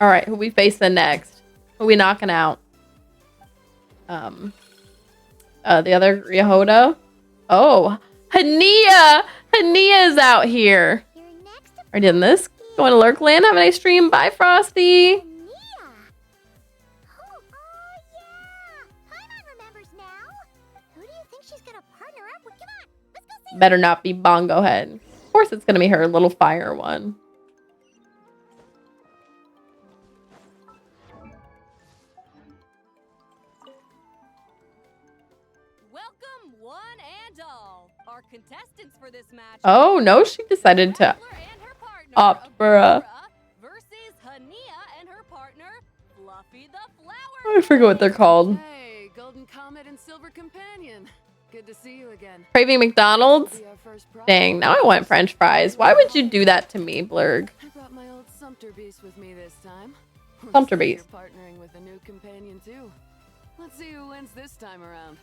All right, who we facing next? Who we knocking out? The other Yehoda. Oh, Hania! Hania is out here. Already done this. Going to Lurkland. Have a nice stream. Bye, Frosty. Oh, yeah! Paimon remembers now. Who do you think she's gonna partner up with? Come on, let's go see. Better not be Bongo Head. Of course it's going to be her little fire one. Welcome, one and all. Our contestants for this match. Oh, no, she decided to opt for a... Versus Hania and her partner, Fluffy the Flower. I forget what they're called. Hey, Golden Comet and Silver Companion. Good to see you again. Craving McDonald's? Dang, now I want French fries. Why would you do that to me, Blurg? I brought my old Sumpter beast with me this time. Sumpter Looks like Beast. you're partnering with a new companion too. Let's see who wins this time around.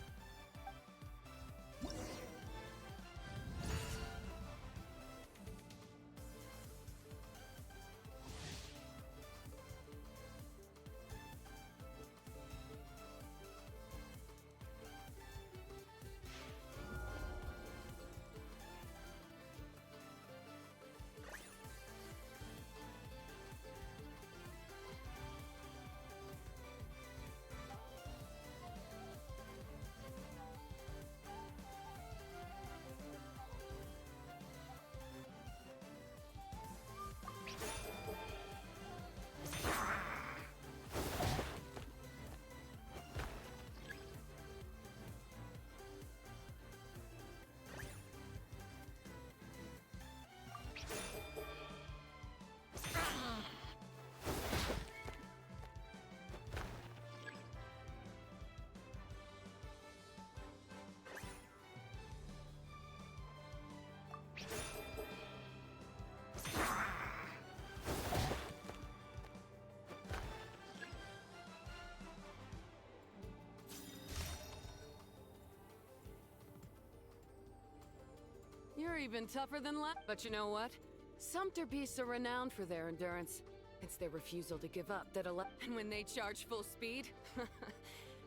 You're even tougher than but you know what? Sumpter beasts are renowned for their endurance. It's their refusal to give up that and when they charge full speed,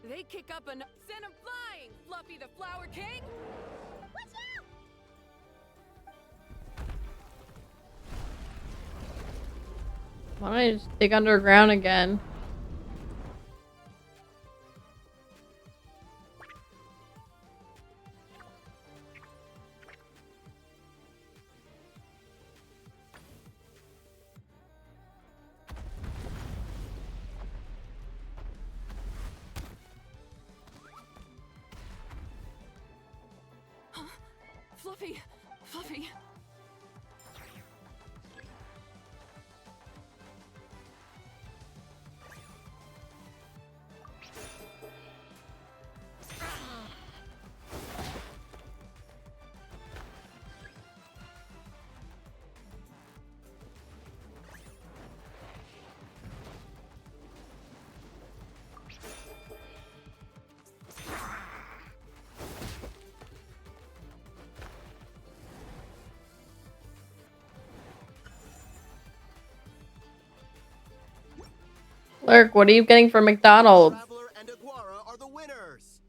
they kick up and send 'em flying, Fluffy the Flower King! Watch out! Why don't I just dig underground again? Fluffy! Fluffy! Lurk, what are you getting from McDonald's? Traveler and Aguara are the winners.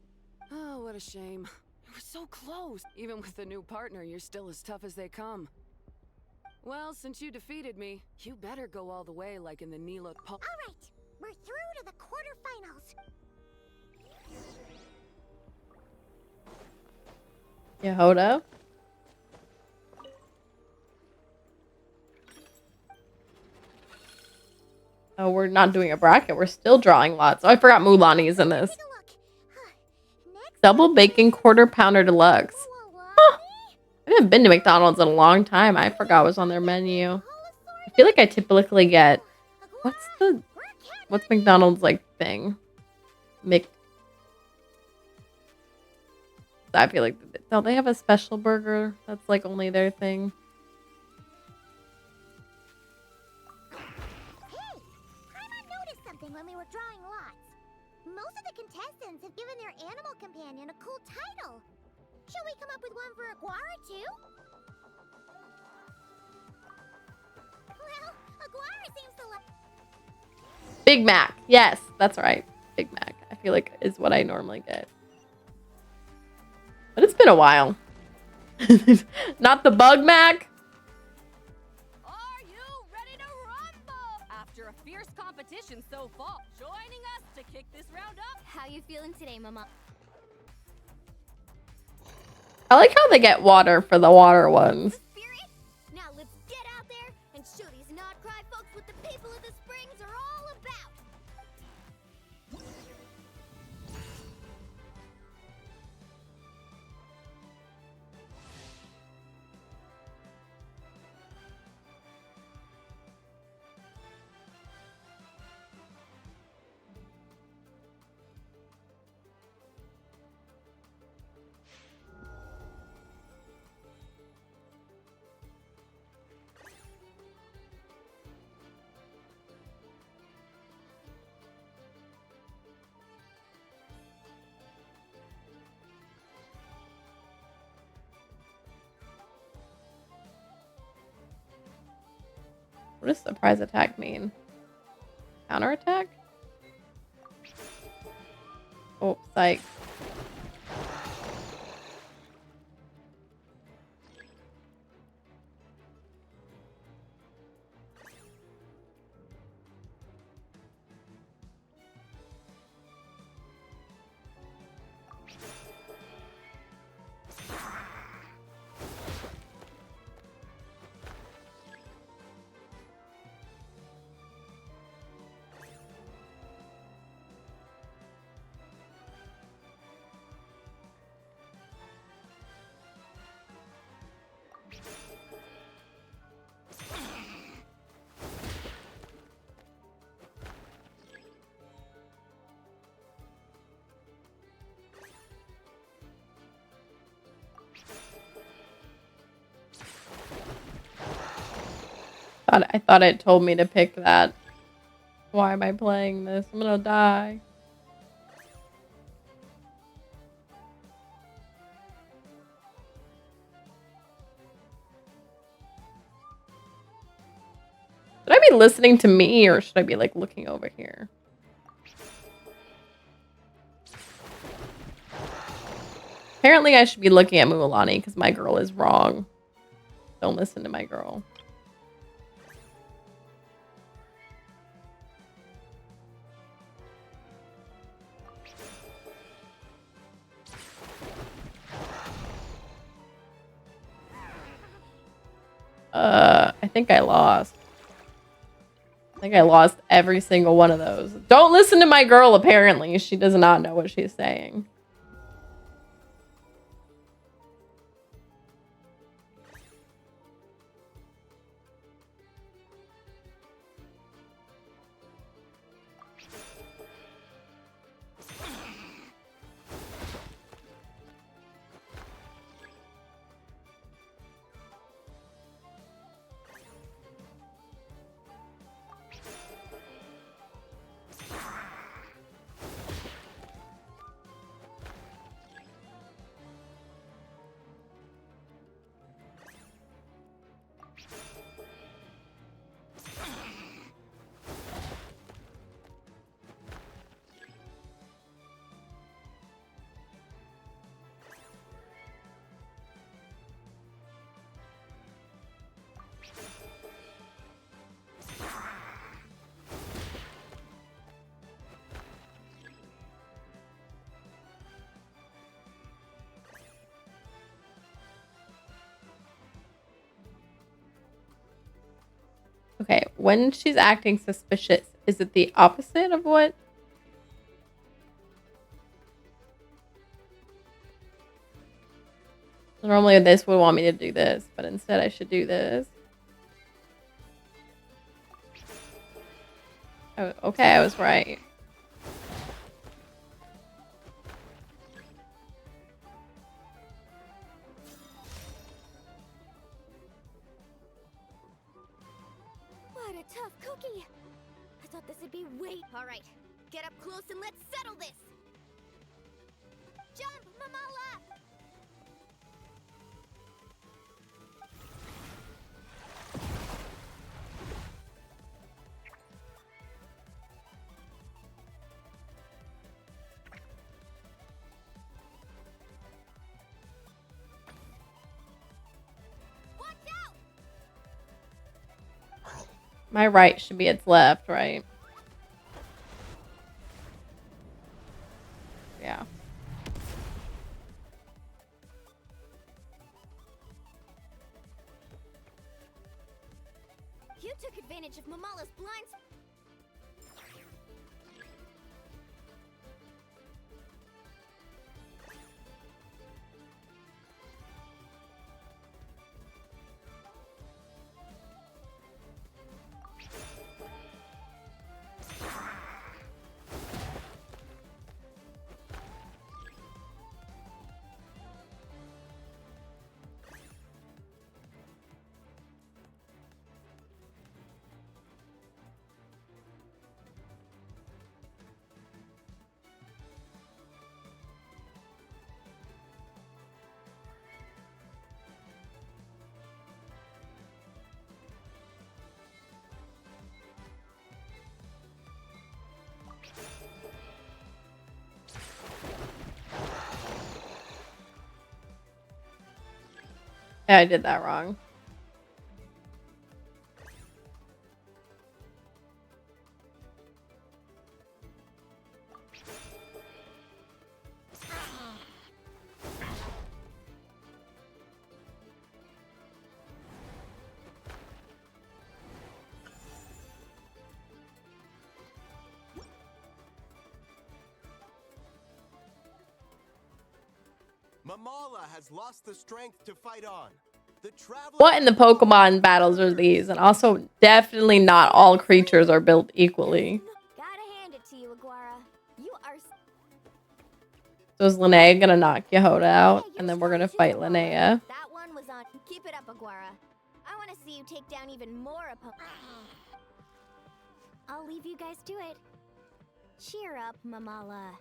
Oh, what a shame. You were so close. Even with the new partner, you're still as tough as they come. Well, since you defeated me, you better go all the way like in the Nilo All right, we're through to the quarterfinals. Yehoda? Oh, we're not doing a bracket. We're still drawing lots. Oh, I forgot Mulani's in this. Double bacon quarter pounder deluxe. Huh. I haven't been to McDonald's in a long time. I forgot what's on their menu. I feel like I typically get what's McDonald's like thing? I feel like don't they have a special burger that's like only their thing? When we were drawing lots, most of the contestants have given their animal companion a cool title. Should we come up with one for Aguara too? Well, Aguara seems to like Big Mac. Yes, that's right. Big Mac. I feel like is what I normally get. But it's been a while. Not the Bug Mac. Are you ready to rumble? After a fierce competition so far, joining us to kick this round up. How you feeling today, Mama? I like how they get water for the water ones. Spirit? Now let's get out there and show these not cry folks what the people of the Springs are all about. What does surprise attack mean? Counterattack? Oh, psych. I thought it told me to pick that. Why am I playing this? I'm gonna die. Should I be listening to me or should I be like looking over here? Apparently I should be looking at Mualani because my girl is wrong. Don't listen to my girl. I think I lost. I think I lost every single one of those. Don't listen to my girl, apparently. She does not know what she's saying. Okay, when she's acting suspicious, is it the opposite of what? Normally this would want me to do this, but instead I should do this. Oh, okay, I was right. What a tough cookie! I thought this would be Alright, get up close and let's settle this! Jump, Mamala! My right should be its left, right? Yeah. You took advantage of Mamala's blinds. Yeah, I did that wrong. Mamala has lost the strength to fight on. The traveler What in the Pokemon battles are these? And also, definitely not all creatures are built equally. Gotta hand it to you, Aguara. You are. So is Linnea gonna knock Yehoda out? And then we're gonna fight Linnea. That one was on. Keep it up, Aguara. I want to see you take down even more opponents. I'll leave you guys to it. Cheer up, Mamala.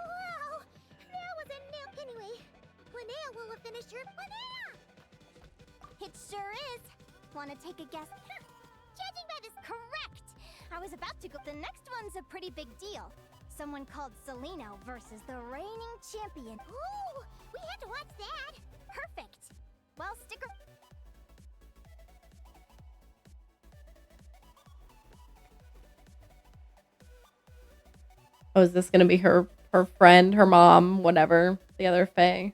Wow! That was a nip anyway. Linnea will have finished her. Linnea! It sure is. Want to take a guess? Judging by this, correct! I was about to go. The next one's a pretty big deal. Someone called Celino versus the reigning champion. Ooh! We had to watch that! Perfect! Well, stick around. Oh, is this gonna be her friend, her mom, whatever, the other Fae?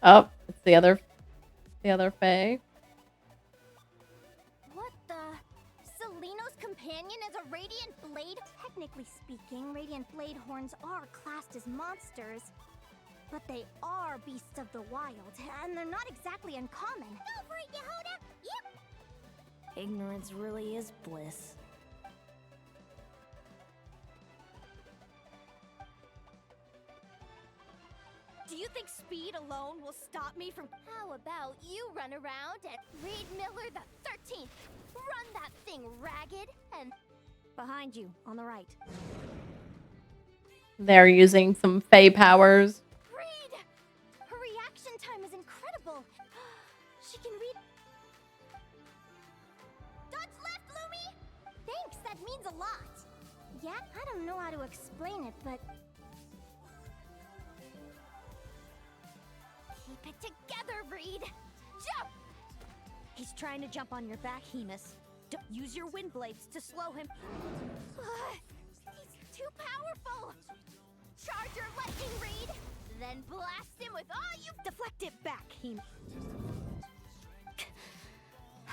Oh, it's the other Fae. What the? Celino's companion is a Radiant Blade? Technically speaking, Radiant Blade horns are classed as monsters. But they are beasts of the wild, and they're not exactly uncommon. Go for it, Yehoda! Yep! Ignorance really is bliss. Do you think speed alone will stop me from... How about you run around and Reed Miller the 13th? Run that thing ragged and... Behind you, on the right. They're using some Fae powers. Reed! Her reaction time is incredible. She can read... Dodge left, Lumi! Thanks, that means a lot. Yeah, I don't know how to explain it, but... Keep it together, Reed! Jump! He's trying to jump on your back, Hemus. Don't use your wind blades to slow him. He's too powerful! Charge your lightning, Reed! Then blast him with all you... Deflect it back, Hemus.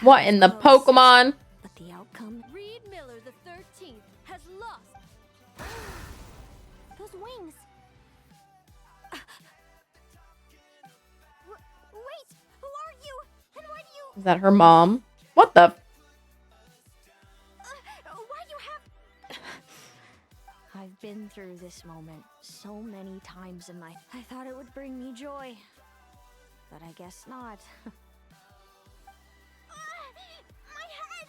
What in the Pokemon? But the outcome... Reed Miller the 13th has lost. Those wings... Wait! Who are you? And why do you... Is that her mom? What the? Why do you have... I've been through this moment so many times in my... I thought it would bring me joy. But I guess not. My head!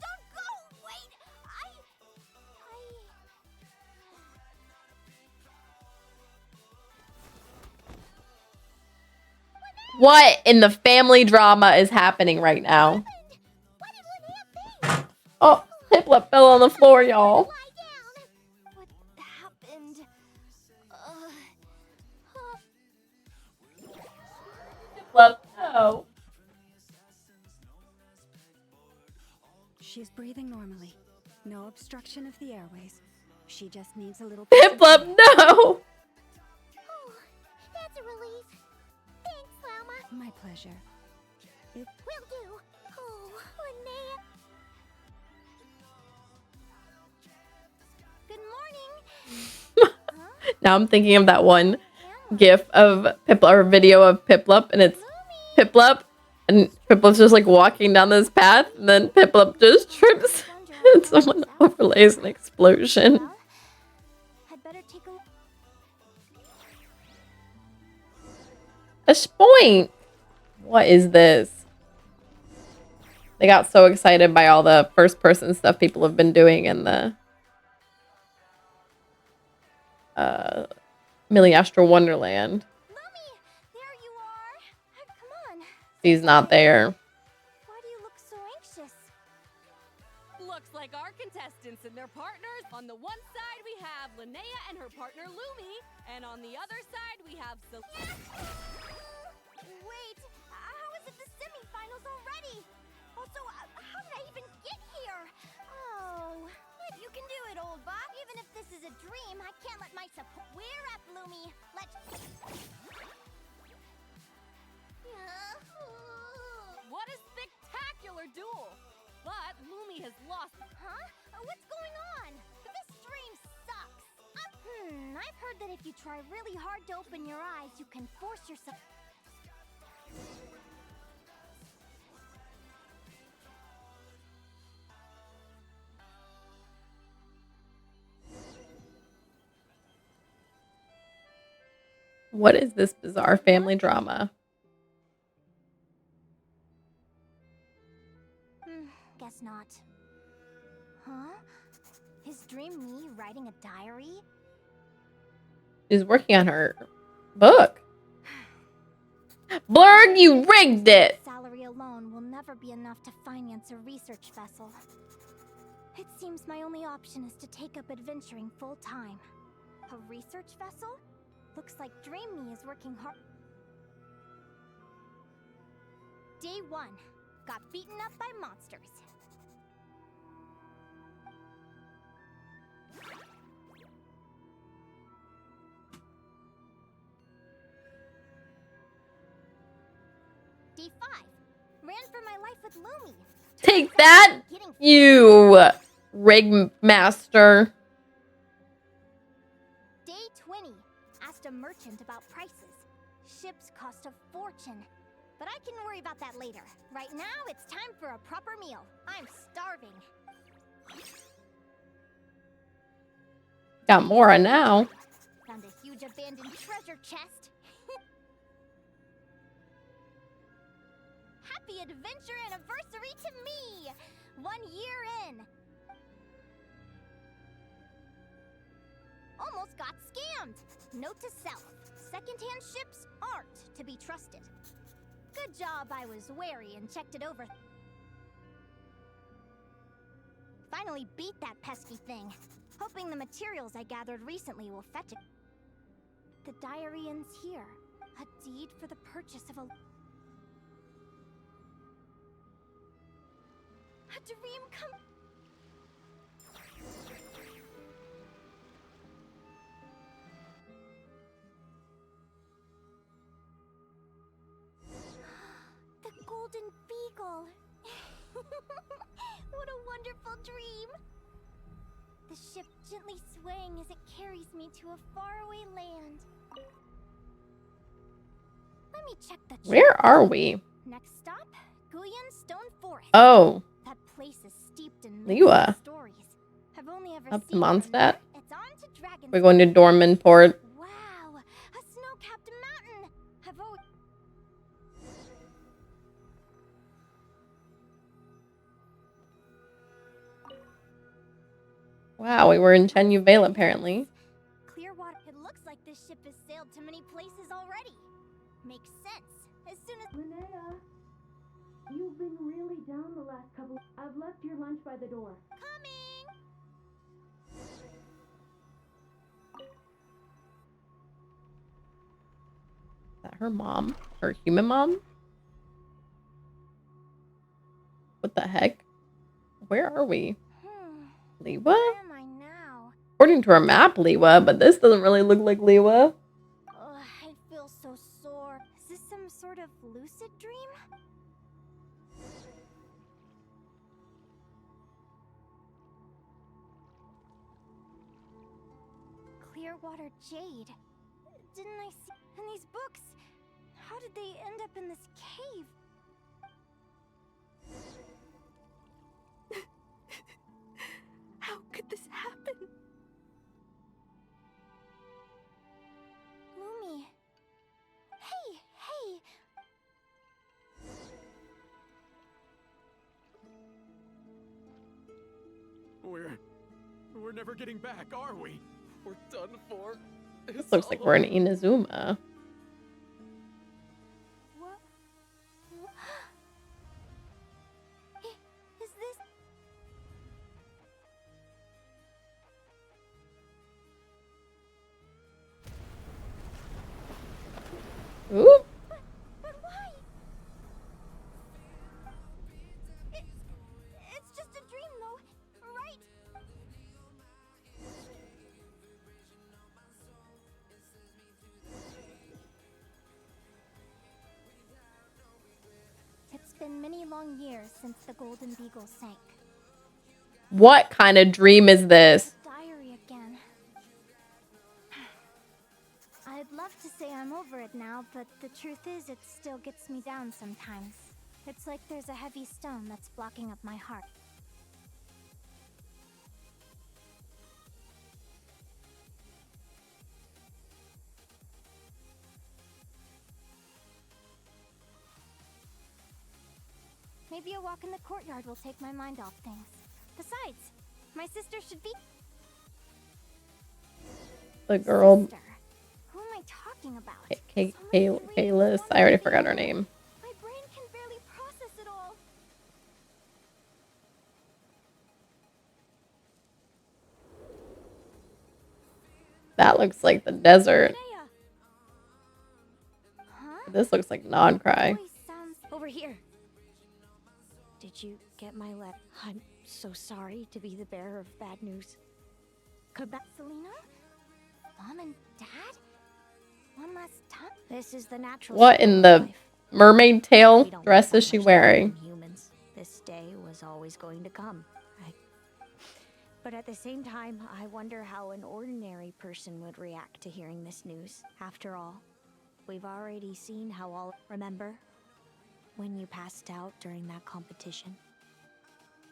Don't go! Wait! What in the family drama is happening right now? Oh, Piplup fell on the floor, y'all. What happened? Piplup, no. She's breathing normally. No obstruction of the airways. She just needs a little... Piplup, no. Oh, that's a relief. Thanks, Lama. My pleasure. Will do. Oh, Linnea. Good morning. Now I'm thinking of that one gif of Piplup, or video of Piplup, and it's Piplup, and Piplup's just like walking down this path, and then Piplup just trips, and someone overlays an explosion. I'd better take a... A spoink! What is this? They got so excited by all the first-person stuff people have been doing in the Millie Astral Wonderland. Mummy, there you are. Come on. He's not there. Why do you look so anxious? Looks like our contestant contestants and their partners. On the one side, we have Linnea and her partner Lumi, and on the other side, we have Wait, how is it the semifinals already? Also, how did I even get here? Oh, you can do it, old bot. Even if this is a dream, I can't let my support. We're up, Lumi. Let's. What a spectacular duel! But Lumi has lost. Huh? What's going on? This stream sucks. I've heard that if you try really hard to open your eyes, you can force yourself. What is this bizarre family drama? Guess not. Huh? Is Dream me writing a diary? She's working on her book. Blurg, you rigged it! Salary alone will never be enough to finance a research vessel. It seems my only option is to take up adventuring full-time. A research vessel? Looks like Dream Me is working hard. Day 1. Got beaten up by monsters. Day 5. Ran for my life with Lumi. Take that, you rig master. Day 20. Asked a merchant about prices. Ships cost a fortune. But I can worry about that later. Right now, it's time for a proper meal. I'm starving. Got Mora now. Found a huge abandoned treasure chest. Happy adventure anniversary to me! 1 year in. Almost got scammed. Note to self. Secondhand ships aren't to be trusted. Good job I was wary and checked it over. Finally beat that pesky thing. Hoping the materials I gathered recently will fetch it. The diary ends here. A deed for the purchase of a dream come. The golden beagle. What a wonderful dream. The ship gently swaying as it carries me to a faraway land. Let me check the chart. Where are we? Next stop, Guyan Stone Forest. Oh. That place is steeped in Liwa. stories. I've only ever Up to seen Mondstadt. It's on to Dragon's We're going to Dormanport. Wow, a snow-capped mountain. I've always Wow, we were in Chenyu Vale apparently. Clearwater. It looks like this ship has sailed to many places already. Makes sense. As soon as Linnea, you've been really down the last couple. I've left your lunch by the door. Coming. Is that her mom? Her human mom? What the heck? Where are we? Liwa? Where am I now? According to our map, Liwa, but this doesn't really look like Liwa. I feel so sore. Is this some sort of lucid dream? Clearwater Jade. Didn't I see? And these books. How did they end up in this cave? How could this happen? Lumi. Hey, hey. We're never getting back, are we? We're done for. This looks like we're in Inazuma. What? Is this? been many long years since the Golden Beagle sank. What kind of dream is this? Diary again. I'd love to say I'm over it now, but the truth is it still gets me down sometimes. It's like there's a heavy stone that's blocking up my heart. Maybe a walk in the courtyard will take my mind off things. Besides, my sister should be... The girl... Sister? Who am I talking about? Kalis. I already forgot her name. My brain can barely process it all. That looks like the desert. Huh? This looks like Nodcry. Voice sounds over here. Did you get my letter? I'm so sorry to be the bearer of bad news. Come back, Selena? Mom and Dad? One last time? This is the natural. What in the mermaid tail dress is she wearing? Humans. This day was always going to come. But at the same time, I wonder how an ordinary person would react to hearing this news. After all, we've already seen how all... Remember? When you passed out during that competition?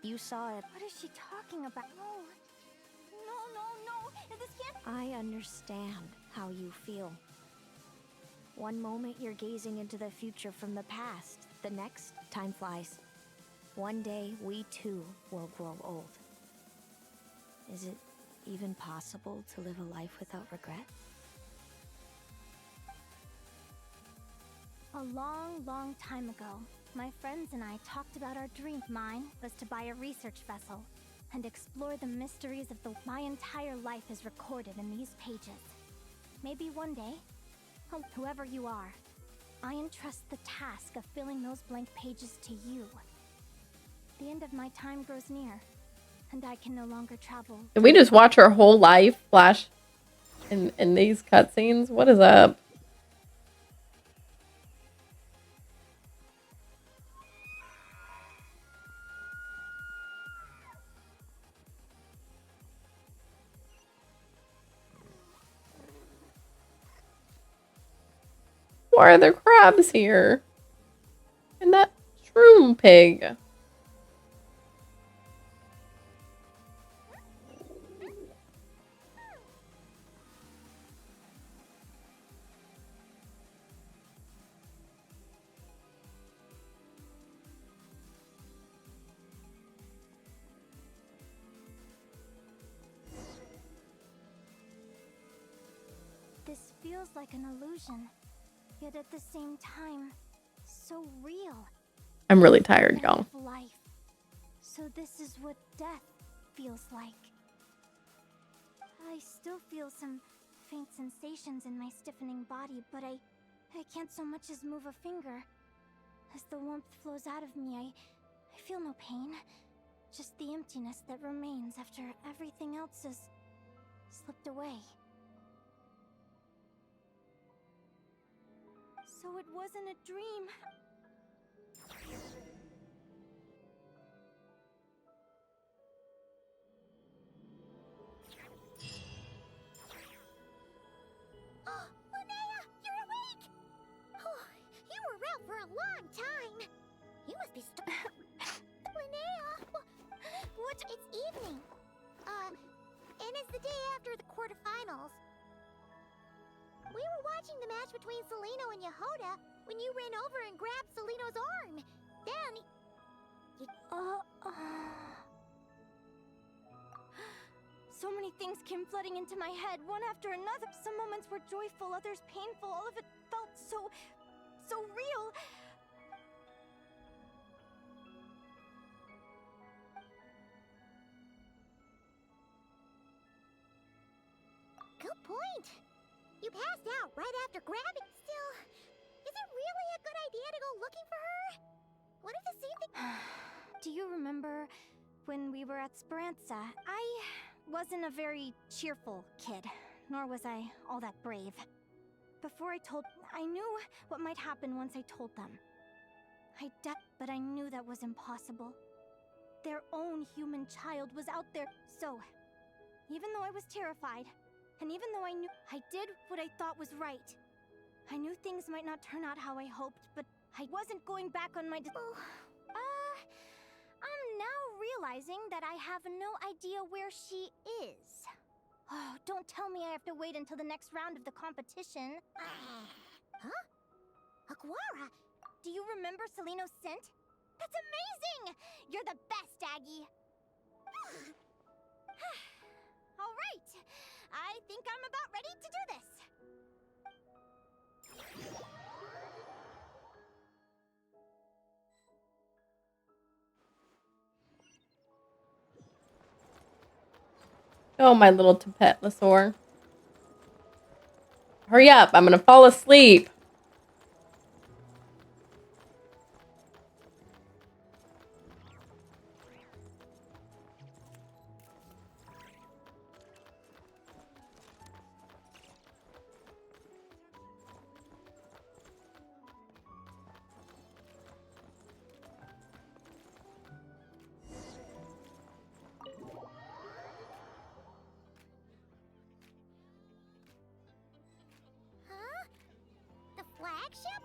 You saw it. What is she talking about? No. This can't... I understand how you feel. One moment you're gazing into the future from the past. The next, time flies. One day, we too will grow old. Is it even possible to live a life without regret? A long time ago, my friends and I talked about our dream. Mine was to buy a research vessel and explore the mysteries of the... My entire life is recorded in these pages. Maybe one day, whoever you are, I entrust the task of filling those blank pages to you. The end of my time grows near, and I can no longer travel. Did we just watch her whole life flash in these cutscenes? What is up? Why are there crabs here? And that shroom pig. This feels like an illusion, yet at the same time, so real. I'm really tired, y'all. Life. So this is what death feels like. I still feel some faint sensations in my stiffening body, but I can't so much as move a finger. As the warmth flows out of me, I feel no pain. Just the emptiness that remains after everything else has slipped away. So it wasn't a dream. Linnea, you're awake! Oh, you were out for a long time. You must be Linnea! What? It's evening. And it's the day after the quarterfinals. We were watching the match between Celino and Yehoda when you ran over and grabbed Celino's arm. Then... So many things came flooding into my head, one after another. Some moments were joyful, others painful. All of it felt so real. Good point. You passed out right after grabbing. Still, is it really a good idea to go looking for her? What if the same thing... Do you remember when we were at Speranza? I wasn't a very cheerful kid, nor was I all that brave. Before I knew what might happen once I told them. But I knew that was impossible. Their own human child was out there. So, even though I was terrified, and even though I knew I did what I thought was right, I knew things might not turn out how I hoped, but I wasn't going back on my I'm now realizing that I have no idea where she is. Oh, don't tell me I have to wait until the next round of the competition. Huh? Aquara, do you remember Seleno's scent? That's amazing! You're the best, Aggie! All right, I think I'm about ready to do this. Oh, my little Tapetlosaur. Hurry up, I'm gonna fall asleep. Huh? The flagship?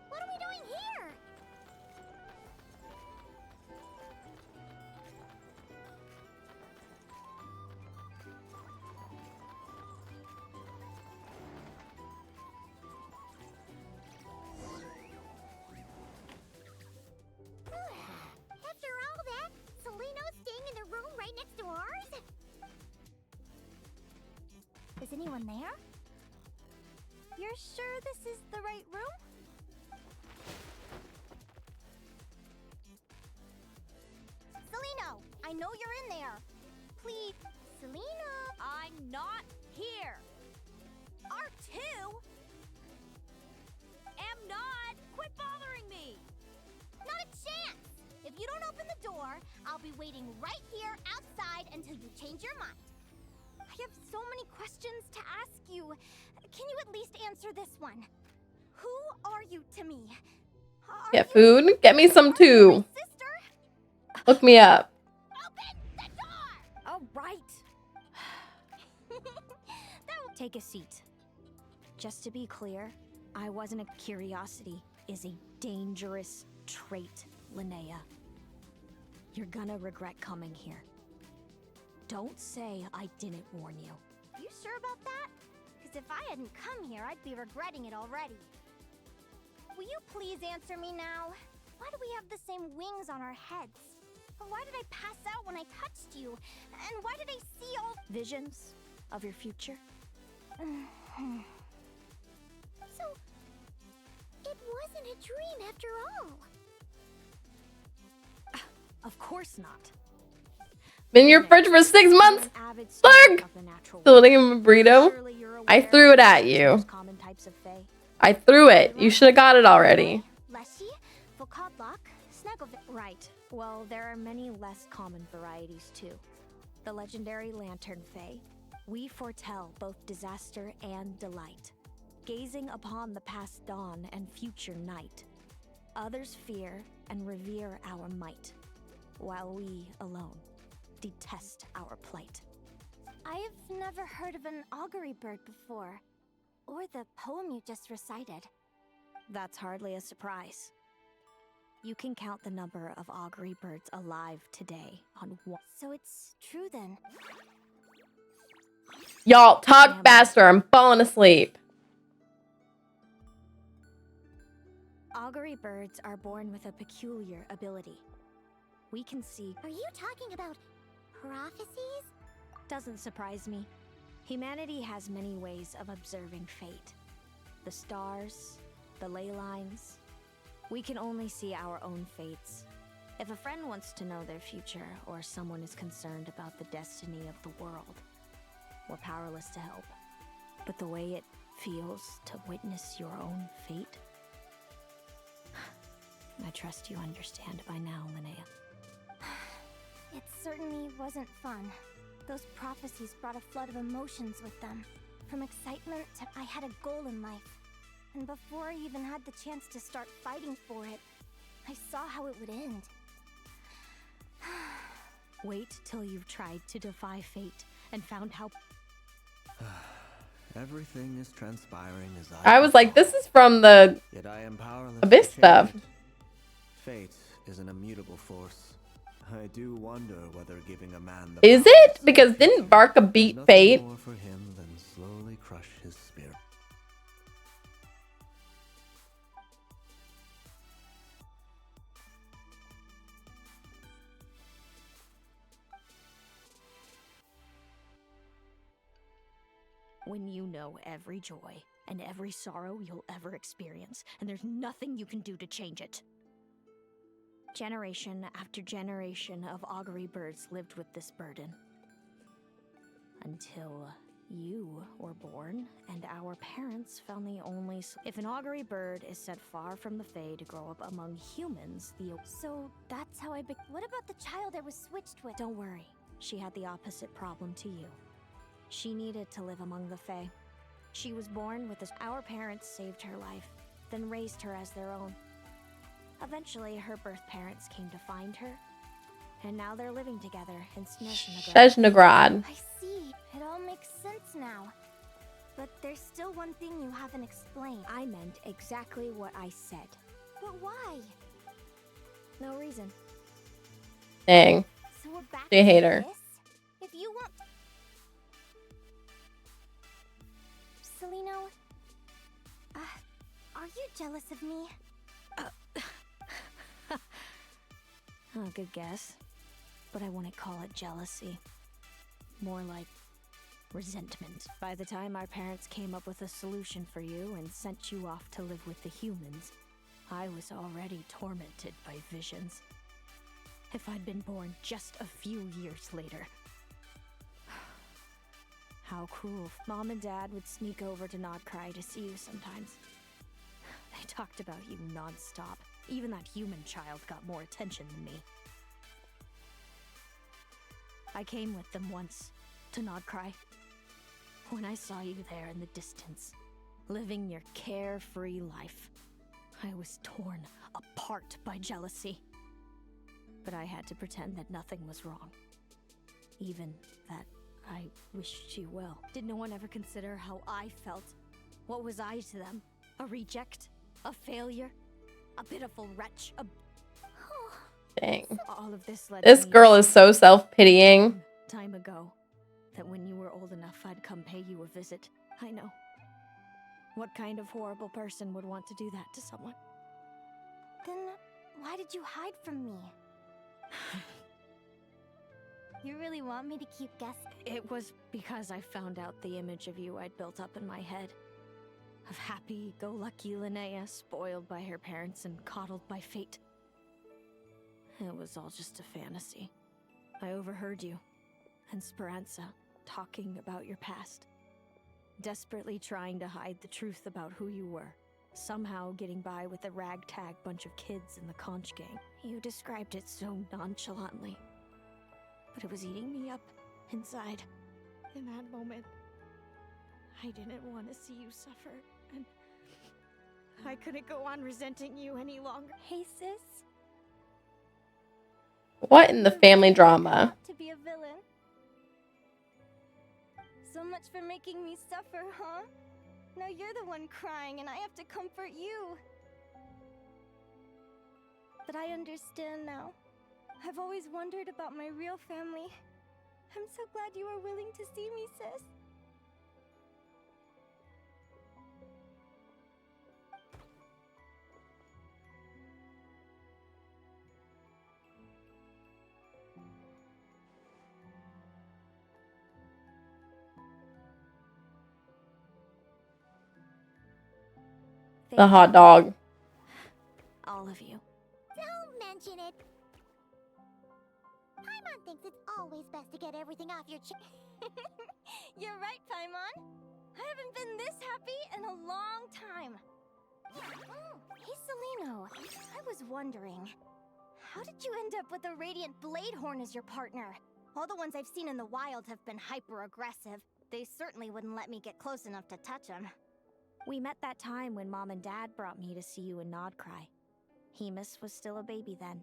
What are we doing here? After all that, Seleno's staying in the room right next to ours? Is anyone there? You're sure this is the right room? Seleno, I know you're in there. Please, Seleno. I'm not here. R2? Am not. Quit bothering me. Not a chance! If you don't open the door, I'll be waiting right here outside until you change your mind. I have so many questions to ask you. Can you at least answer this one? Who are you to me? Get food? Get me some too. Look me up. Open the door! Oh, right. Take a seat. Just to be clear, I wasn't a curiosity. Is a dangerous trait, Linnea. You're gonna regret coming here. Don't say I didn't warn you. You sure about that? Because if I hadn't come here, I'd be regretting it already. Will you please answer me now? Why do we have the same wings on our heads? Why did I pass out when I touched you? And why did I see all visions of your future? So, it wasn't a dream after all. Of course not. Been in your fridge for 6 months? Look! Still eating a burrito? I threw it at you. I threw it. You should have got it already. Leshy, Vocodlock, Snuggleville. Right. Well, there are many less common varieties too. The legendary Lantern Fae. We foretell both disaster and delight, gazing upon the past dawn and future night. Others fear and revere our might, while we alone detest our plight. I've never heard of an augury bird before, or the poem you just recited. That's hardly a surprise. You can count the number of augury birds alive today on one. So it's true then. Y'all, talk faster. I'm falling asleep. Augury birds are born with a peculiar ability. We can see. Are you talking about prophecies? Doesn't surprise me. Humanity has many ways of observing fate. The stars, the ley lines. We can only see our own fates. If a friend wants to know their future, or someone is concerned about the destiny of the world, we're powerless to help. But the way it feels to witness your own fate, I trust you understand by now, Linnea. It certainly wasn't fun. Those prophecies brought a flood of emotions with them. From excitement to I had a goal in life. And before I even had the chance to start fighting for it, I saw how it would end. Wait till you've tried to defy fate and found how. Everything is transpiring as I was like, this is from the Yet I am powerless Abyss to change stuff. it. Fate is an immutable force. I do wonder whether giving a man the Is power it? to Because save didn't him Barca is beat nothing Fate? more for him than slowly crush his spirit. When you know every joy and every sorrow you'll ever experience, and there's nothing you can do to change it. Generation after generation of augury birds lived with this burden. Until you were born, and our parents found the only. If an augury bird is sent far from the Fae to grow up among humans, So that's how I What about the child I was switched with? Don't worry, she had the opposite problem to you. She needed to live among the Fae. She was born with this. Our parents saved her life, then raised her as their own. Eventually, her birth parents came to find her, and now they're living together in Snezhnegrad. I see. It all makes sense now. But there's still one thing you haven't explained. I meant exactly what I said. But why? No reason. Dang. So we're back She a to hater. this? If you want... Celino, are you jealous of me? Oh, good guess. But I wouldn't call it jealousy. More like resentment. By the time our parents came up with a solution for you and sent you off to live with the humans, I was already tormented by visions. If I'd been born just a few years later. How cruel. Mom and Dad would sneak over to Nodcry to see you sometimes. They talked about you non-stop. Even that human child got more attention than me. I came with them once, to Nodcry. When I saw you there in the distance, living your carefree life, I was torn apart by jealousy. But I had to pretend that nothing was wrong. Even that I wished you well. Did no one ever consider how I felt? What was I to them? A reject? A failure? A pitiful wretch? Dang. All of this led This me girl is so self-pitying. time ago that when you were old enough I'd come pay you a visit. I know. What kind of horrible person would want to do that to someone? Then why did you hide from me? You really want me to keep guessing? It was because I found out the image of you I'd built up in my head. Of happy-go-lucky Linnea, spoiled by her parents and coddled by fate. It was all just a fantasy. I overheard you and Speranza talking about your past. Desperately trying to hide the truth about who you were. Somehow getting by with a ragtag bunch of kids in the conch gang. You described it so nonchalantly. But it was eating me up inside. In that moment, I didn't want to see you suffer, and I couldn't go on resenting you any longer. Hey, sis. What in the family drama? To be a villain. So much for making me suffer, huh? Now you're the one crying and I have to comfort you. But I understand now. I've always wondered about my real family. I'm so glad you are willing to see me, sis. The hot dog. All of you. Don't mention it. Paimon thinks it's always best to get everything off your chest. You're right, Paimon. I haven't been this happy in a long time. Hey, Celino. I was wondering, how did you end up with a Radiant Bladehorn as your partner? All the ones I've seen in the wild have been hyper-aggressive. They certainly wouldn't let me get close enough to touch them. We met that time when Mom and Dad brought me to see you in Nodcry. Hemus was still a baby then.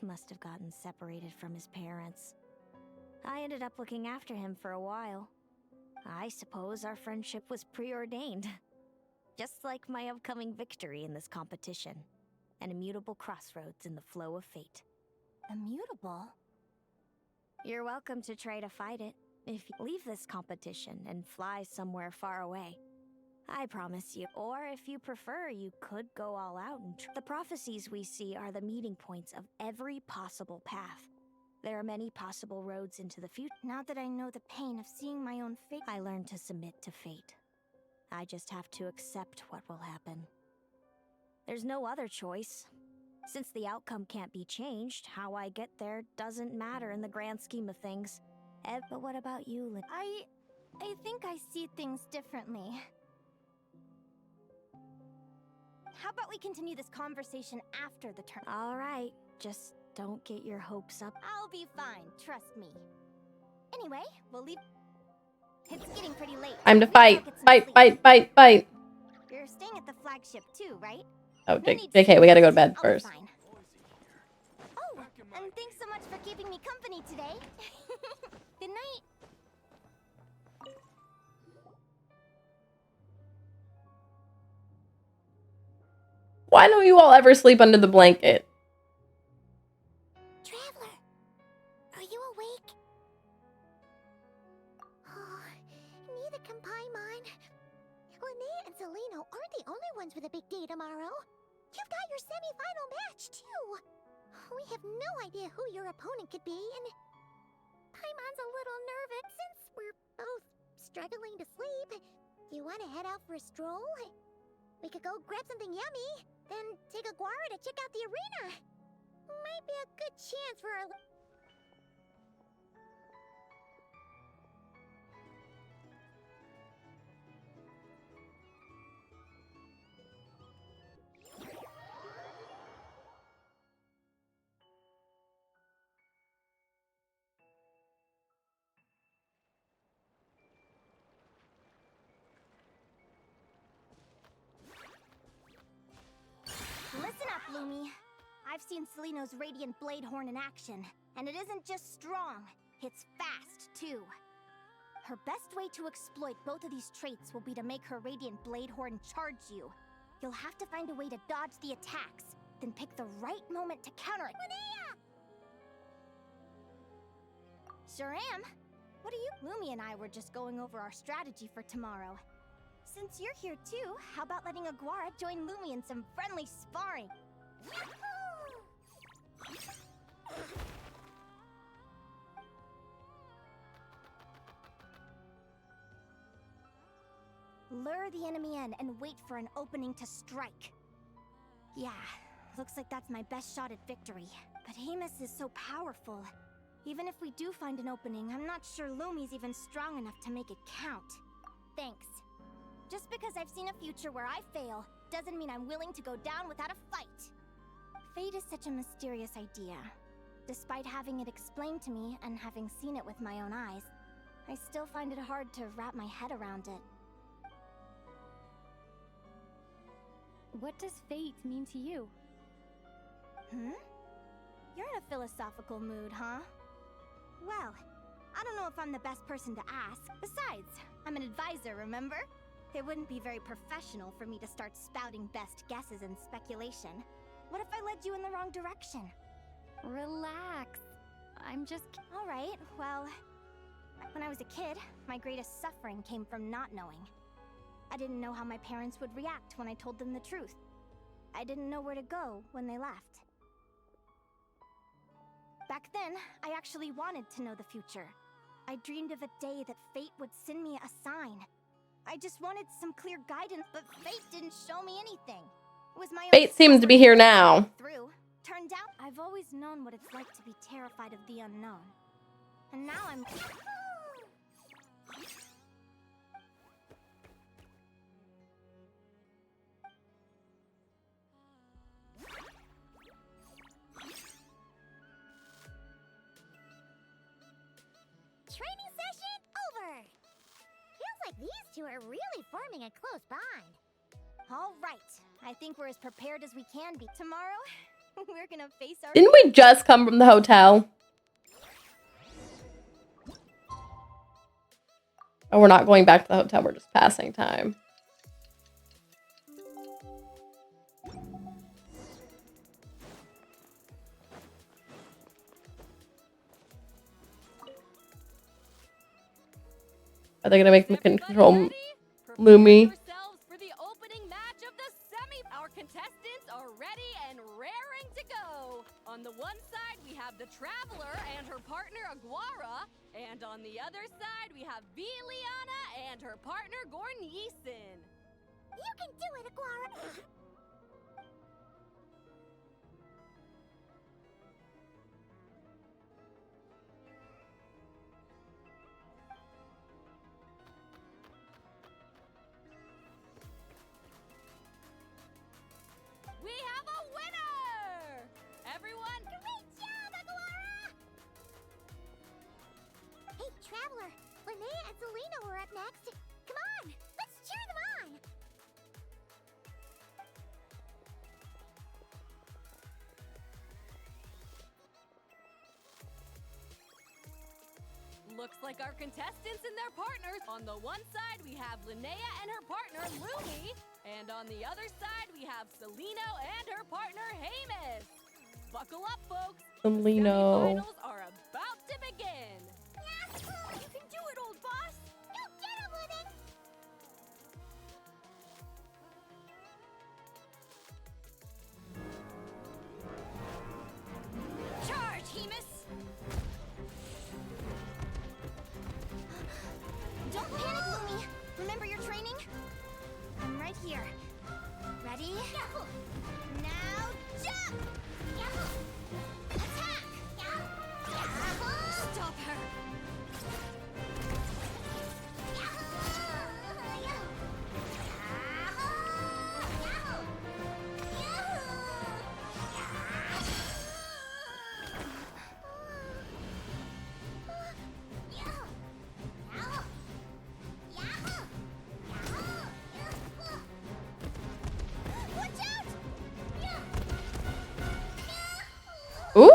Must have gotten separated from his parents. I ended up looking after him for a while. I suppose our friendship was preordained. Just like my upcoming victory in this competition. An immutable crossroads in the flow of fate. Immutable? You're welcome to try to fight it, if you leave this competition and fly somewhere far away. I promise you. Or if you prefer, you could go all out and the prophecies we see are the meeting points of every possible path. There are many possible roads into the future. Now that I know the pain of seeing my own fate, I learned to submit to fate. I just have to accept what will happen. There's no other choice. Since the outcome can't be changed, how I get there doesn't matter in the grand scheme of things. But what about you, Lynn? I think I see things differently. How about we continue this conversation after the turn? All right, just don't get your hopes up. I'll be fine, trust me. Anyway, we'll leave. It's getting pretty late. Time to We gotta fight. get some Fight, sleep. fight, fight, fight. You're staying at the flagship too, right? Oh, No need to JK, we gotta go to bed I'll be first. fine. Oh, and thanks so much for keeping me company today. Good night. Why don't you all ever sleep under the blanket? Traveler, are you awake? Oh, neither can Paimon. Linnea and Celino aren't the only ones with a big day tomorrow. You've got your semi-final match, too. We have no idea who your opponent could be, and Paimon's a little nervous since we're both struggling to sleep. You want to head out for a stroll? We could go grab something yummy, then take a guara to check out the arena. Might be a good chance for our... Listen up, Lumi. I've seen Celino's Radiant Blade Horn in action, and it isn't just strong, it's fast, too. Her best way to exploit both of these traits will be to make her Radiant Blade Horn charge you. You'll have to find a way to dodge the attacks, then pick the right moment to counter it. Linnea! Sure am. What are you? Lumi and I were just going over our strategy for tomorrow. Since you're here too, how about letting Aguara join Lumi in some friendly sparring? Lure the enemy in and wait for an opening to strike. Yeah, looks like that's my best shot at victory. But Hemus is so powerful. Even if we do find an opening, I'm not sure Lumi's even strong enough to make it count. Thanks. Just because I've seen a future where I fail, doesn't mean I'm willing to go down without a fight. Fate is such a mysterious idea. Despite having it explained to me and having seen it with my own eyes, I still find it hard to wrap my head around it. What does fate mean to you? You're in a philosophical mood, huh? Well, I don't know if I'm the best person to ask. Besides, I'm an advisor, remember? It wouldn't be very professional for me to start spouting best guesses and speculation. What if I led you in the wrong direction? Relax. I'm just... Alright, well... When I was a kid, my greatest suffering came from not knowing. I didn't know how my parents would react when I told them the truth. I didn't know where to go when they left. Back then, I actually wanted to know the future. I dreamed of a day that fate would send me a sign. I just wanted some clear guidance, but fate didn't show me anything. It was my own Fate seems to be here now. through. Turned out, I've always known what it's like to be terrified of the unknown. And now I'm... Training session over! Feels like these two are really forming a close bond. All right. I think we're as prepared as we can be. Tomorrow, we're gonna face our... Didn't we just come from the hotel? Oh, we're not going back to the hotel. We're just passing time. Are they gonna make me control Lumi? For the opening match of the semi. Our contestants are ready and raring to go. On the one side, we have the Traveler and her partner Aguara, and on the other side, we have Viliana and her partner Gornyesin. You can do it, Aguara! We have a winner! Everyone, great job, Aguara! Hey, Traveler, Linnea and Selena were up next. Come on, let's cheer them on! looks like our contestants and their partners. On the one side, we have Linnea and her partner Lumi, and on the other side, we have Celino and her partner Hamus. Buckle up, folks. Celino. The semifinals are about to begin. You can do it, old boss. Go get him, Living. Charge, Hamus. Don't panic, Lumi. Remember your training? I'm right here. Ready? Now jump! Attack! Stop her! Ooh.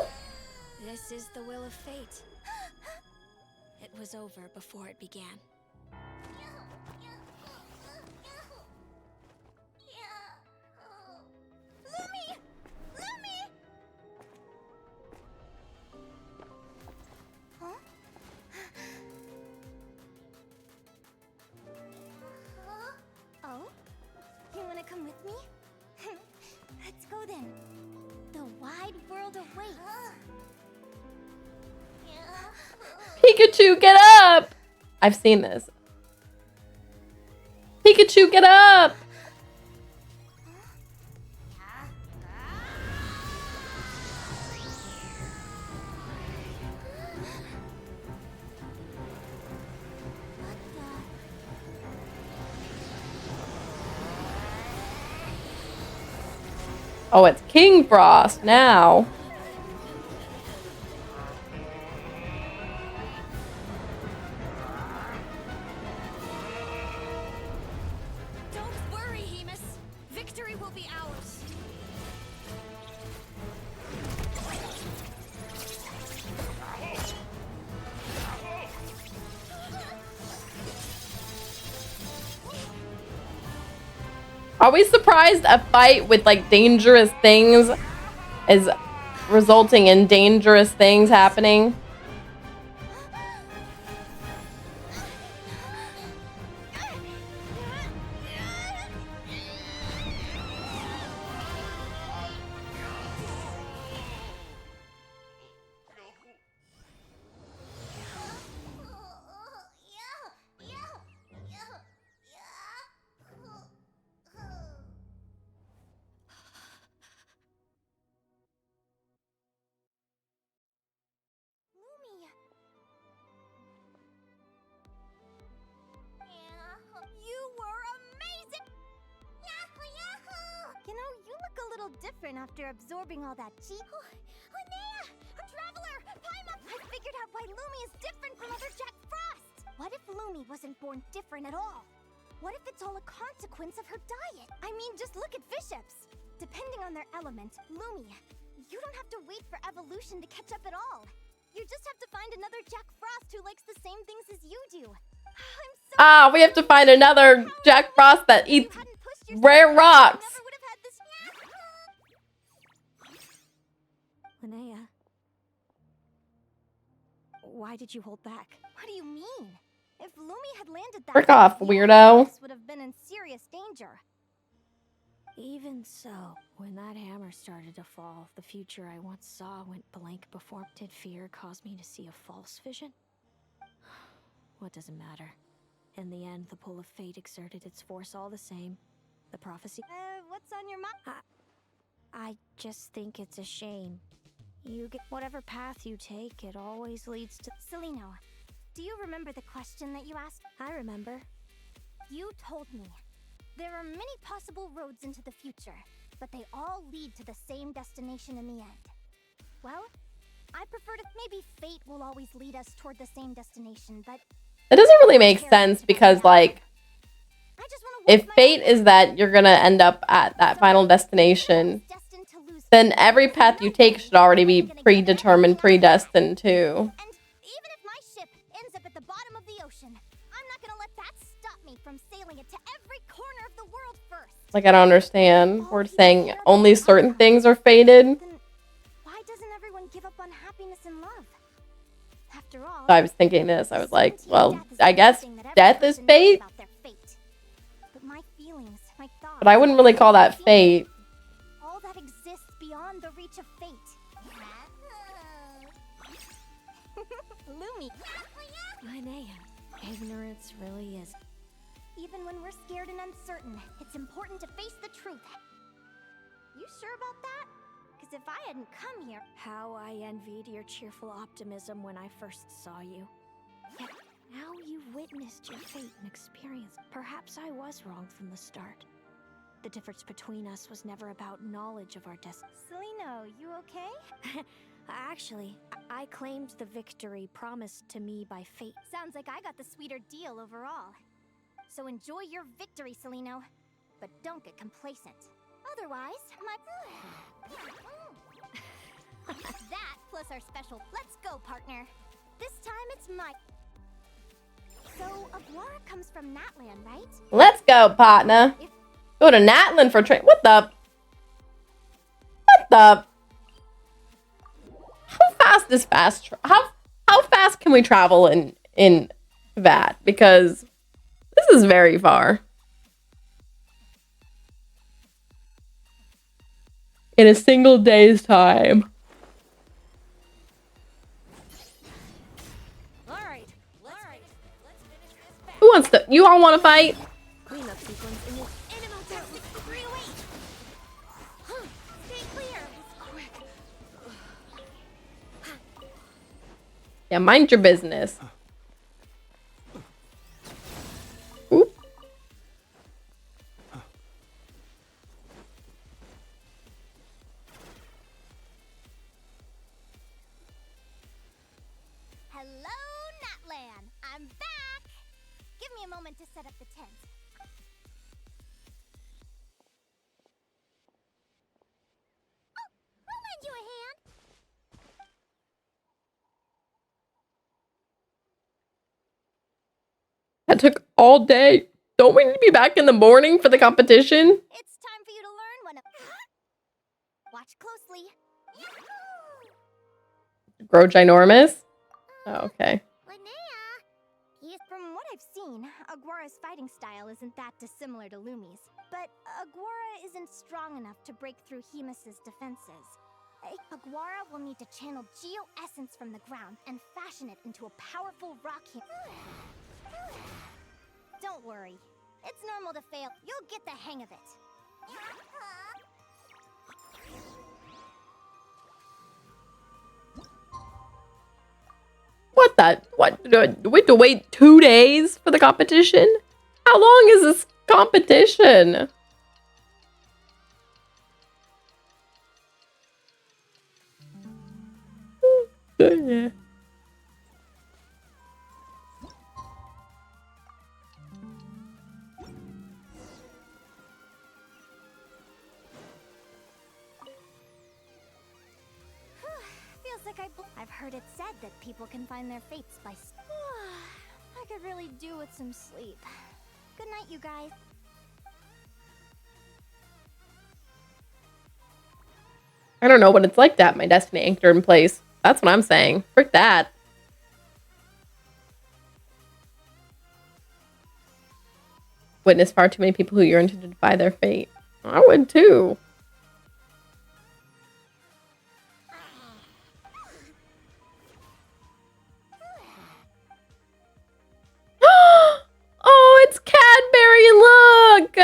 This is the will of fate. It was over before it began. Lumi! Lumi! Huh? Oh? You wanna come with me? Let's go then. The wide world awaits. Pikachu, get up! I've seen this. Pikachu, get up! Oh, it's King Frost now. Don't worry, Hamus. Victory will be ours. Always surprised a fight with like dangerous things is resulting in dangerous things happening. You were amazing! Yahoo, yahoo! You know, you look a little different after absorbing all that chi. Linnea! Traveler! Paimon! I figured out why Lumi is different from other Jack Frost! What if Lumi wasn't born different at all? What if it's all a consequence of her diet? I mean, just look at bishops. Depending on their element, Lumi, you don't have to wait for evolution to catch up at all. You just have to find another Jack Frost who likes the same things as you do. I'm so we have to find another Jack Frost that eats rare rocks. Linnea, why did you hold back? What do you mean? If Lumi had landed that Frick off, way, weirdo. would have been in serious danger. Even so, when that hammer started to fall, the future I once saw went blank before. Did fear cause me to see a false vision? What does it matter? In the end, the pull of fate exerted its force all the same. The prophecy. What's on your mind? I just think it's a shame. You get whatever path you take, it always leads to. Celino, do you remember the question that you asked? I remember. You told me. There are many possible roads into the future, but they all lead to the same destination in the end. Well, I prefer to. Maybe fate will always lead us toward the same destination, but It doesn't really make sense because, like, if fate is that you're gonna end up at that final destination, then every path you take should already be predetermined, predestined to. And even if my ship ends up at the bottom of the ocean, I'm not gonna let that stop me from sailing it to every corner of the world first. Like, I don't understand. We're saying only certain things are fated. Why doesn't everyone give up on happiness and love? After all, I was thinking this. I was like, well, I guess death is fate. But my feelings, my thoughts, But I wouldn't really call that fate. all that exists beyond the reach of fate. Lumi. Linnea, ignorance really is. Even when we're scared and uncertain, it's important to face the truth. You sure about that? Because if I hadn't come here... How I envied your cheerful optimism when I first saw you. Yet now you've witnessed your fate and experience. Perhaps I was wrong from the start. The difference between us was never about knowledge of our destiny. Celino, you okay? Actually, I claimed the victory promised to me by fate. Sounds like I got the sweeter deal overall. So enjoy your victory, Celino. But don't get complacent. Otherwise, that plus our special let's go, partner. This time it's my... So, Aguara comes from Natland, right? Let's go, partner. Go to Natland for train. What the? What the? How fast is fast? How fast can we travel in that? Because this is very far. In a single day's time. Who wants to? You all want to fight? Cleanup sequence in this. Stay clear. Yeah, mind your business. Oop. Hello, Natland. I'm back. Give me a moment to set up the tent. Oh, I'll lend you a hand. That took all day. Don't we need to be back in the morning for the competition? It's time for you to learn one of... Watch closely. Grow ginormous? Oh, okay. From what I've seen, Aguara's fighting style isn't that dissimilar to Lumi's. But Aguara isn't strong enough to break through Hemus's defenses. Aguara will need to channel geo-essence from the ground and fashion it into a powerful rock Don't worry. It's normal to fail. You'll get the hang of it. What the? What? Do we have to wait 2 days for the competition? How long is this competition? Yeah. I've heard it said that people can find their fates by. I could really do with some sleep. Good night, you guys. I don't know what it's like to have my destiny anchored in place. That's what I'm saying. Frick that. Witness far too many people who yearn to defy their fate. I would too. Oh, it's Cadbury, look!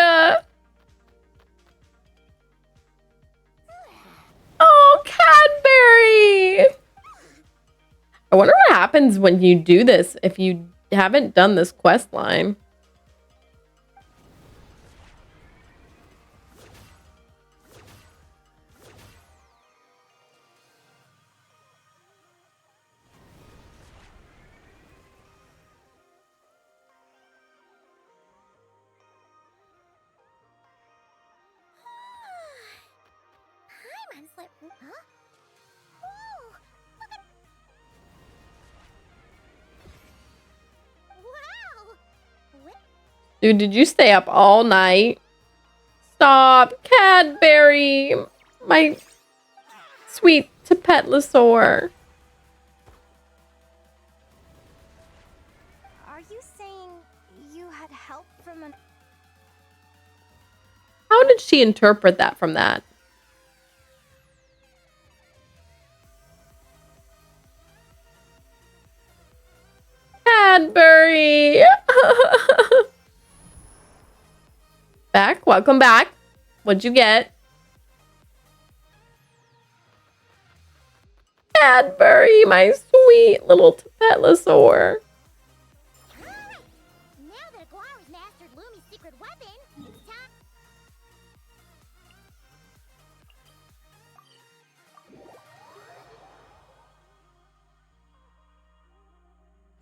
Oh, Cadbury! I wonder what happens when you do this if you haven't done this quest line. I'm unslip. Huh? Whoa! Look at. Wow! What? Dude, did you stay up all night? Stop, Cadbury! My sweet Tapetlosaur. Are you saying you had help from an? How did she interpret that from that? Cadbury! Back, welcome back. What'd you get? Cadbury, my sweet little Tapetlosaur. Alright! Now that Aguara's mastered Lumi's secret weapon, it's time.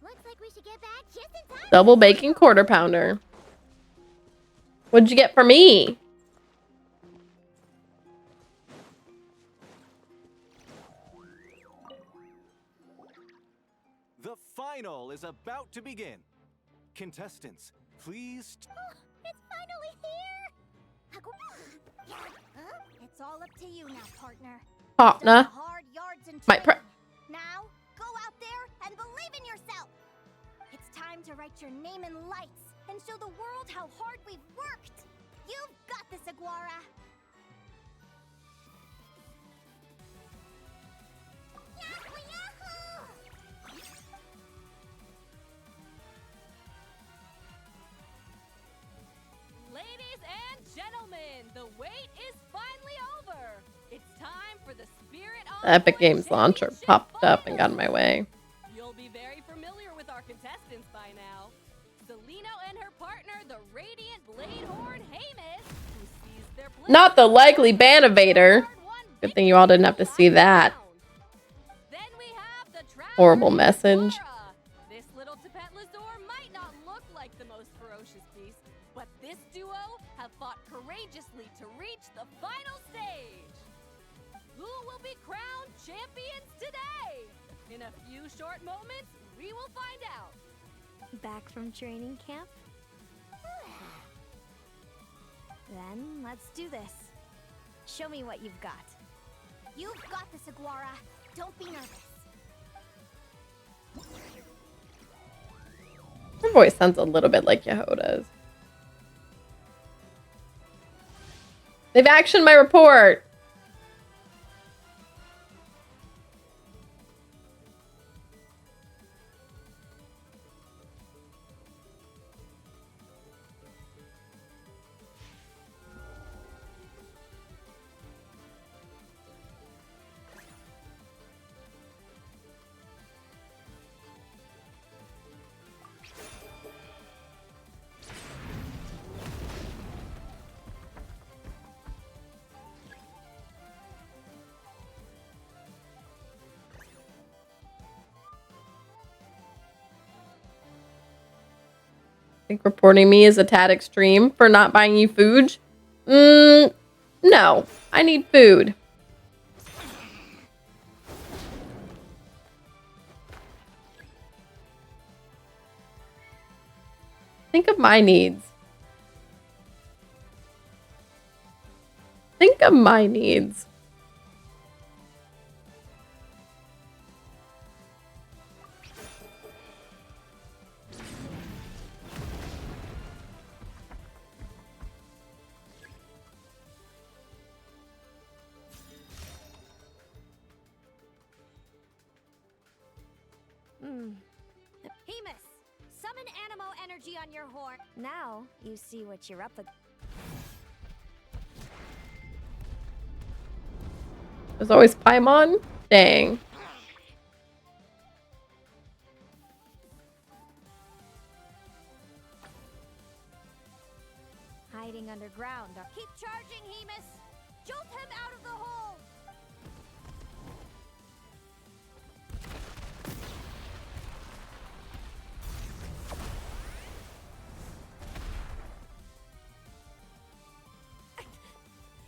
Looks like we should get back just in time. Double bacon quarter pounder. What'd you get for me? The final is about to begin. Contestants, please. Oh, it's finally here. Huh? It's all up to you now, partner. Partner. Done the hard yards and My training. Now, go out there and believe in yourself. It's time to write your name in lights and show the world how hard we've worked. You've got this, Aguara. Yahoo! Yahoo! Ladies and gentlemen, the wait is finally over. It's time for the Spirit The Epic Onboard Games launcher Championship popped up and got in Finals. my way. You'll be very familiar with our contestants by now. Celino and her partner, the Radiant Bladehorn Hamus, who sees their Not the likely Banivator. Good thing you all didn't have to see that. Then we have the Horrible message. Aurora. This little Tapetlosaur might not look like the most ferocious beast, but this duo have fought courageously to reach the final stage. Who will be crowned champions today? In a few short moments, we will find out. Back from training camp? Then let's do this. Show me what you've got. You've got this, Aguara. Don't be nervous. Her voice sounds a little bit like Yehoda's. They've actioned my report. Think reporting me is a tad extreme for not buying you food? No. I need food. Think of my needs. Think of my needs. Hemus, summon Animo energy on your horn. Now you see what you're up against. There's always Paimon? Dang. Hiding underground. Keep charging, Hemus! Jolt him out of the hole!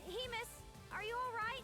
Hemus, are you alright?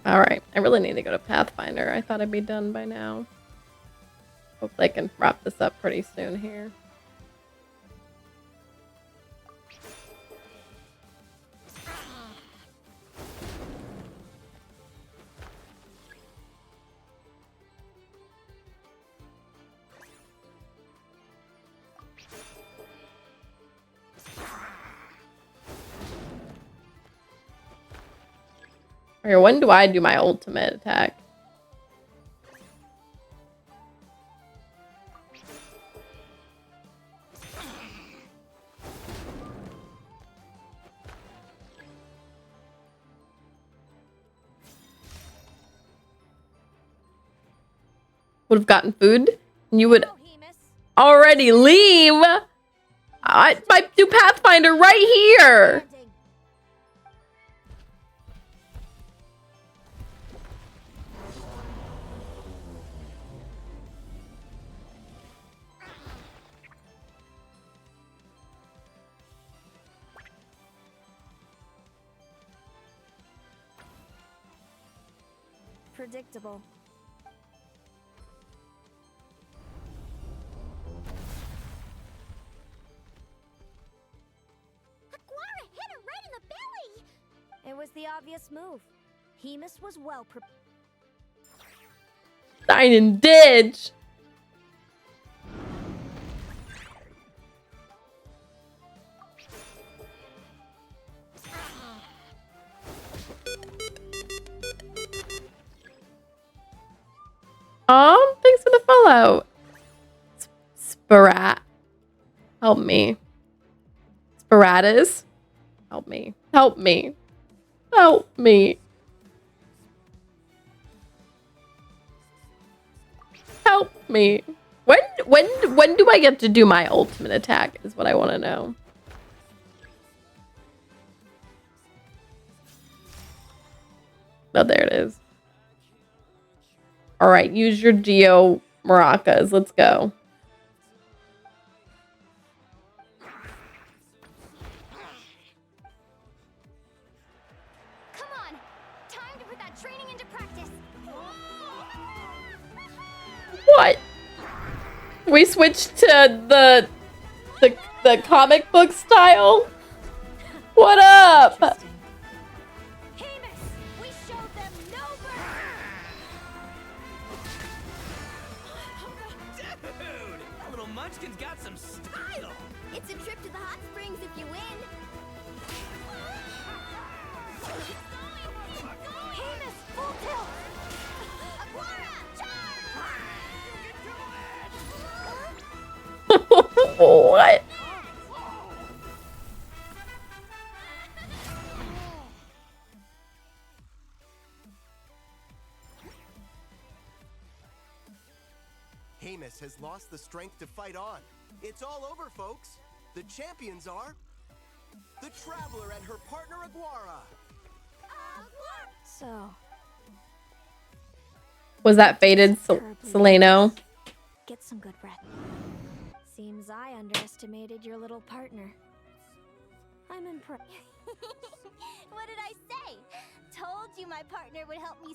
Alright, I really need to go to Pathfinder. I thought I'd be done by now. Hopefully I can wrap this up pretty soon here. Okay, when do I do my ultimate attack? Would have gotten food, and you would already leave. I do Pathfinder right here. Predictable. Aguara hit her right in the belly! It was the obvious move. Hemus was well prepared. Sign and ditch. Thanks for the follow. Sparat. Help me. Sparatus. Help me. Help me. Help me. Help me. When do I get to do my ultimate attack is what I want to know. Oh, there it is. All right, use your Geo maracas. Let's go. Come on! Time to put that training into practice! What? We switched to the comic book style. What up? We showed them no Dude, that little munchkin's got some style. It's a trip to the hot springs if you win. Hamus, full tilt. Aguara, charge. What? Hamus has lost the strength to fight on. It's all over, folks. The champions are the Traveler and her partner Aguara. So, Was that faded Seleno? get some good rest. Seems I underestimated your little partner. I'm impressed. What did I say? Told you my partner would help me.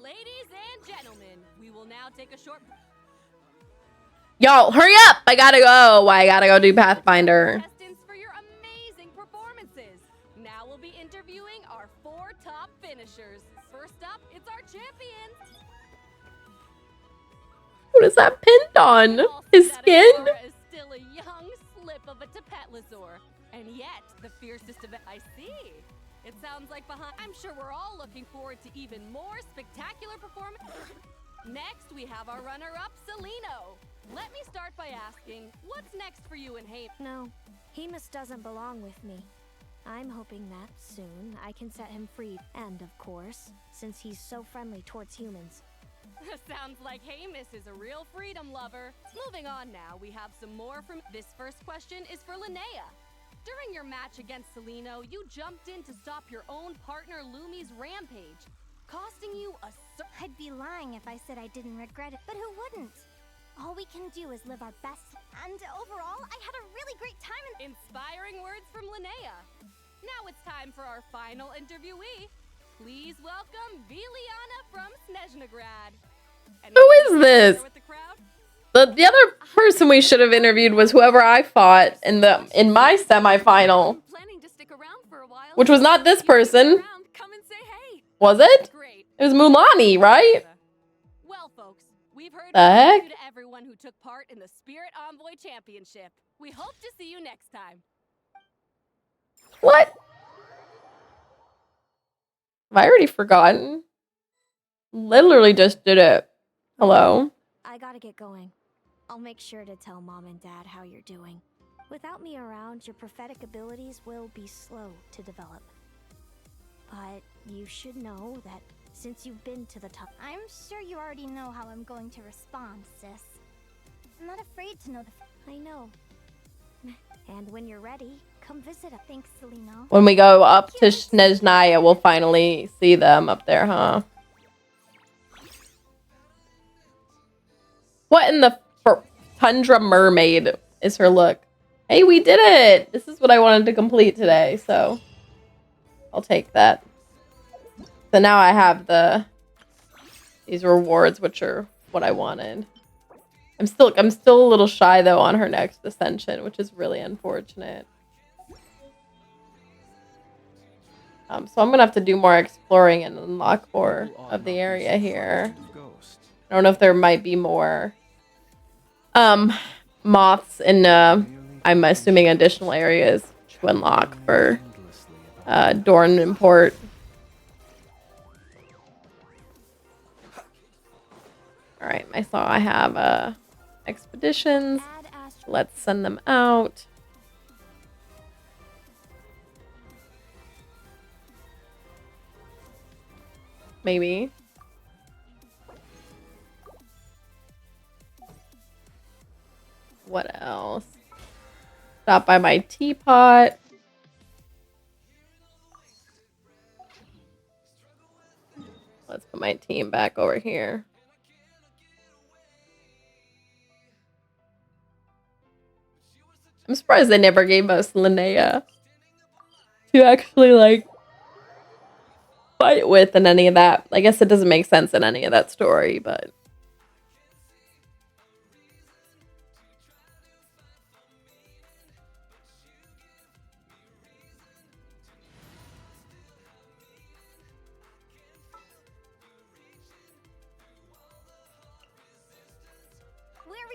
Ladies and gentlemen, we will now take a short. Y'all, hurry up! I gotta go. I gotta go do Pathfinder. Contestants for your amazing performances. Now we'll be interviewing our 4 top finishers. First up, it's our champion. What is that pinned on? His skin? Aguara is still a young slip of a Tepetlosaur, and yet the fiercest of it. I see. It sounds like behind. I'm sure we're all looking forward to even more spectacular performance. Next, we have our runner-up, Seleno. Let me start by asking, what's next for you and Hamus? No, Hamus doesn't belong with me. I'm hoping that soon I can set him free. And of course, since he's so friendly towards humans. Sounds like Hamus is a real freedom lover. Moving on now, we have some more from. This first question is for Linnea. During your match against Seleno, you jumped in to stop your own partner Lumi's rampage, costing you a. I'd be lying if I said I didn't regret it, but who wouldn't? All we can do is live our best. And overall, I had a really great time. Inspiring words from Linnea. Now it's time for our final interviewee. Please welcome Viliana from Snezhnograd. Who is this? The other person we should have interviewed was whoever I fought in my semifinal. Which was not this person. Was it? It was Mulani, right? Well, folks, we've heard the heck? to everyone who took part in the Spirit Envoy Championship. We hope to see you next time. What? Have I already forgotten? Literally just did it. Hello? I gotta get going. I'll make sure to tell Mom and Dad how you're doing. Without me around, your prophetic abilities will be slow to develop. But you should know that since you've been to the top... I'm sure you already know how I'm going to respond, sis. I'm not afraid to know the... I know. And when you're ready, come visit us. Thanks, Seleno. When we go up to Snezhnaya, we'll finally see them up there, huh? What in the Tundra Mermaid is her look? Hey, we did it! This is what I wanted to complete today, so I'll take that. So now I have these rewards, which are what I wanted. I'm still a little shy though on her next ascension, which is really unfortunate. So I'm gonna have to do more exploring and unlock more of the area here. I don't know if there might be more moths in I'm assuming additional areas to unlock for Dorn Import. Alright, I saw I have expeditions. Let's send them out. Maybe. What else? Stop by my teapot. Let's put my team back over here. I'm surprised they never gave us Linnea to actually, like, fight with in any of that. I guess it doesn't make sense in any of that story, but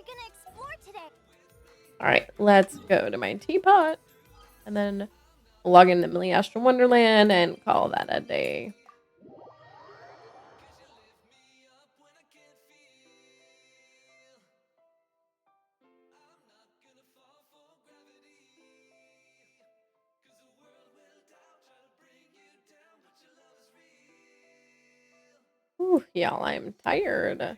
we gonna explore today? All right, let's go to my teapot and then log into Millie Astral Wonderland and call that a day. Ooh, y'all, I'm tired.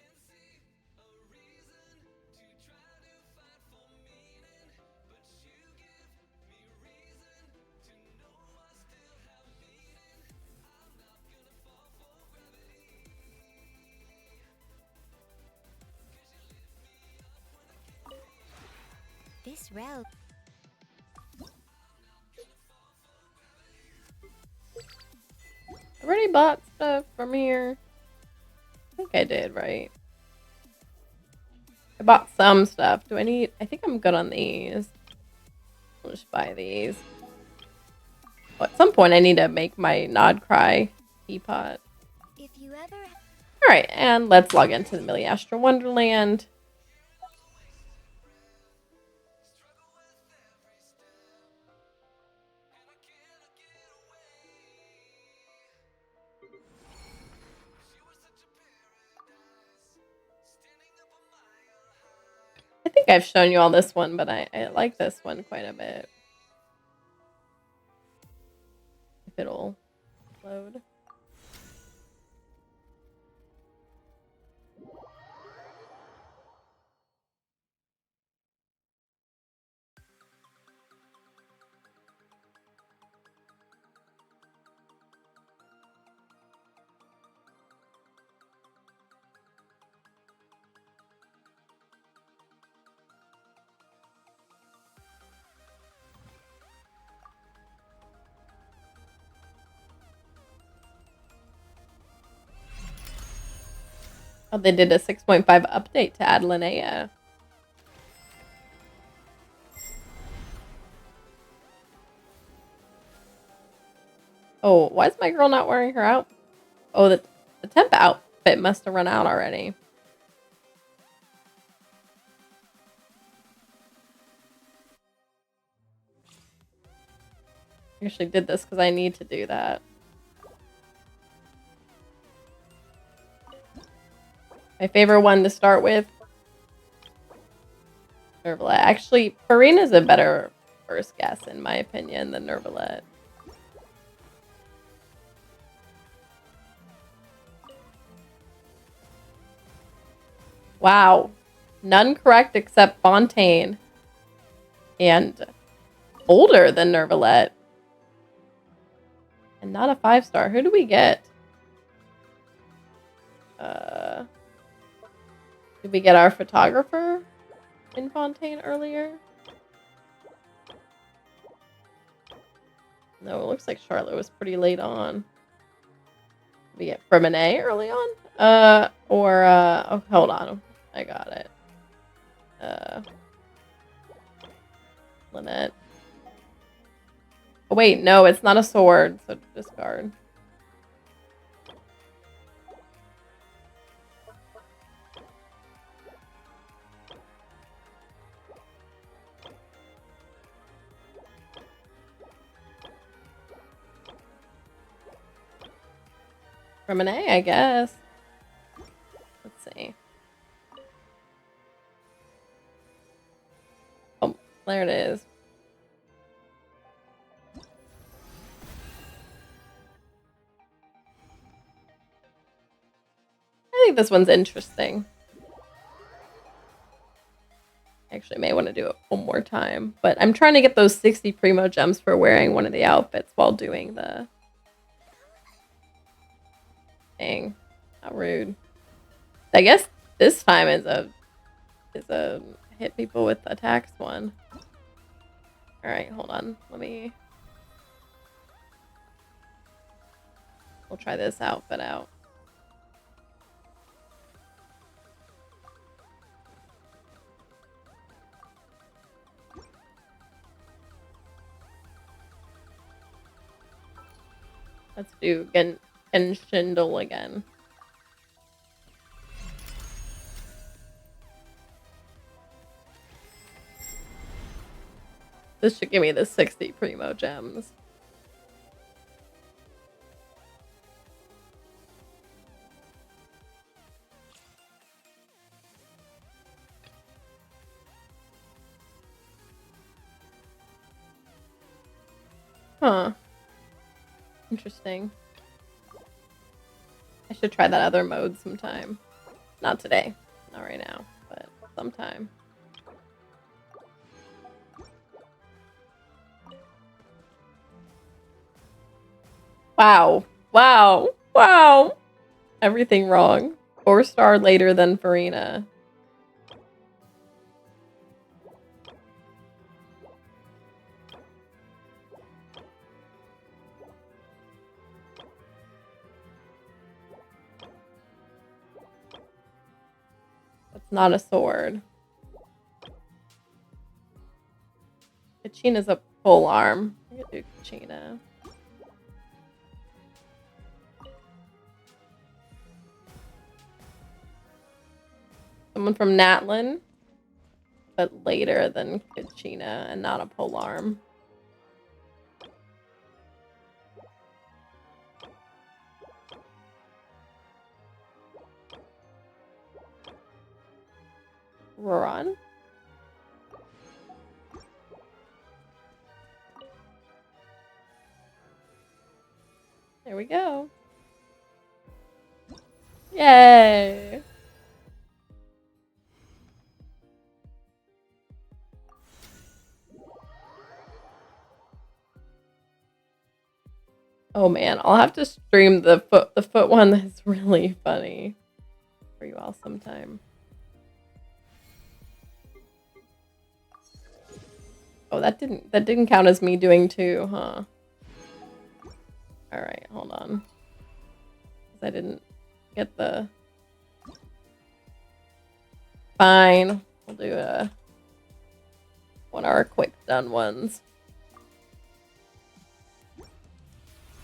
This route. I already bought stuff from here. I think I did, right? I bought some stuff. Do I need... I think I'm good on these. I'll just buy these. Well, at some point, I need to make my Nod Cry teapot. If you ever... Alright, and let's log into the Millie Astral Wonderland. I think I've shown you all this one, but I like this one quite a bit. If it'll load. Oh, they did a 6.5 update to add Linnea. Oh, why is my girl not wearing her out? Oh, the temp outfit must have run out already. I actually did this because I need to do that. My favorite one to start with. Nervalette. Actually, Farina's a better first guess, in my opinion, than Nervalette. Wow. None correct except Fontaine. And older than Nervalette. And not a 5-star. Who do we get? Did we get our photographer in Fontaine earlier? No, it looks like Charlotte was pretty late on. Did we get Fremine early on? Oh, hold on. I got it. Lynette. Oh, wait, no, it's not a sword, so discard. Fremine, I guess. Let's see. Oh, there it is. I think this one's interesting. Actually, I may want to do it one more time. But I'm trying to get those 60 Primo gems for wearing one of the outfits while doing the thing. How rude. I guess this time is a hit people with attacks one. Alright, hold on. We'll try this outfit out. Let's do Genshindle again. This should give me the 60 primo gems. Huh. Interesting. I should try that other mode sometime. Not today. Not right now, but sometime. Wow. Wow. Wow. Everything wrong. 4-star later than Farina. That's not a sword. Kachina's a pole arm. I could do Kachina. Someone from Natlin, but later than Kachina and not a pole arm. Roran? There we go. Yay! Oh man, I'll have to stream the foot one. That's really funny for you all sometime. Oh, that didn't count as me doing 2, huh? All right, hold on. I didn't get the. Fine, we'll do one of our quick done ones.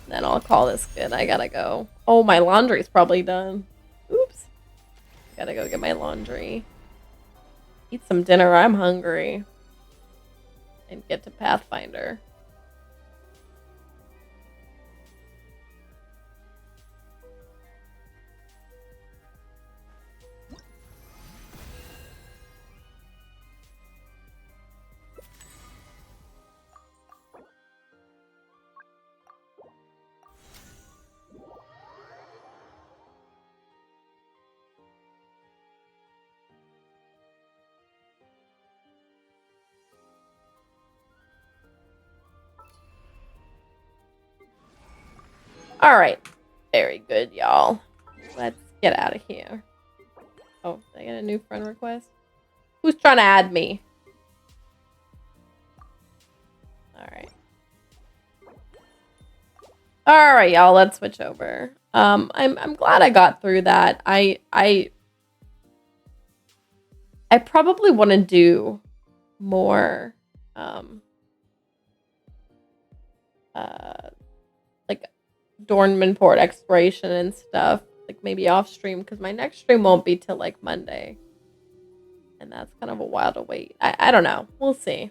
Then I'll call this good. I gotta go. Oh, my laundry's probably done. Oops. Gotta go get my laundry. Eat some dinner. I'm hungry. And get to Pathfinder. All right. Very good, y'all. Let's get out of here. Oh, did I get a new friend request? Who's trying to add me? All right. All right, y'all. Let's switch over. I'm glad I got through that. I probably want to do more like Dornmanport exploration and stuff, like maybe off stream, because my next stream won't be till like Monday, and that's kind of a while to wait. I don't know. We'll see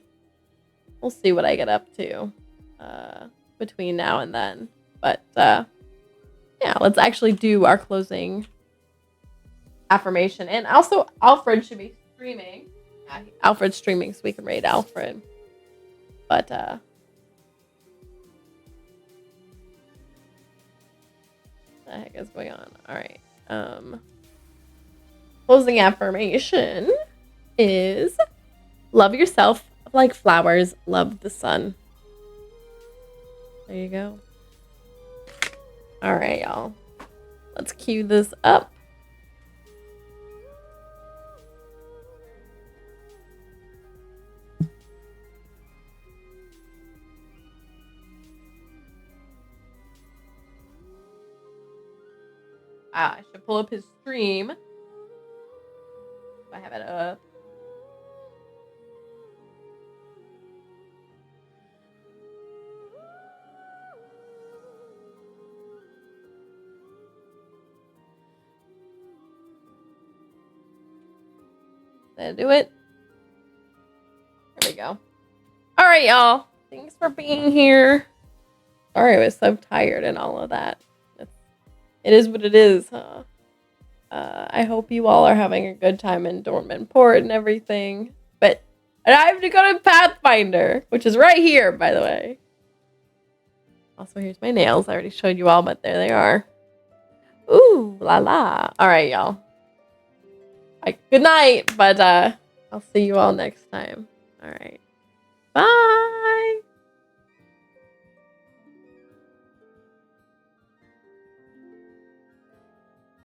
what I get up to between now and then. But yeah, let's actually do our closing affirmation. And also Alfred should be streaming. Yeah, Alfred's streaming, so we can raid Alfred. But what the heck is going on? All right. Closing affirmation is love yourself like flowers love the sun. There you go. All right, y'all. Let's cue this up. I should pull up his stream. I have it up. Did I do it? There we go. All right. right, y'all. Thanks for being here. Sorry I was so tired and all of that. It is what it is, huh? I hope you all are having a good time in Dormant Port and everything. But I have to go to Pathfinder, which is right here, by the way. Also, here's my nails. I already showed you all, but there they are. Ooh, la la. All right, y'all. Good night, but I'll see you all next time. All right.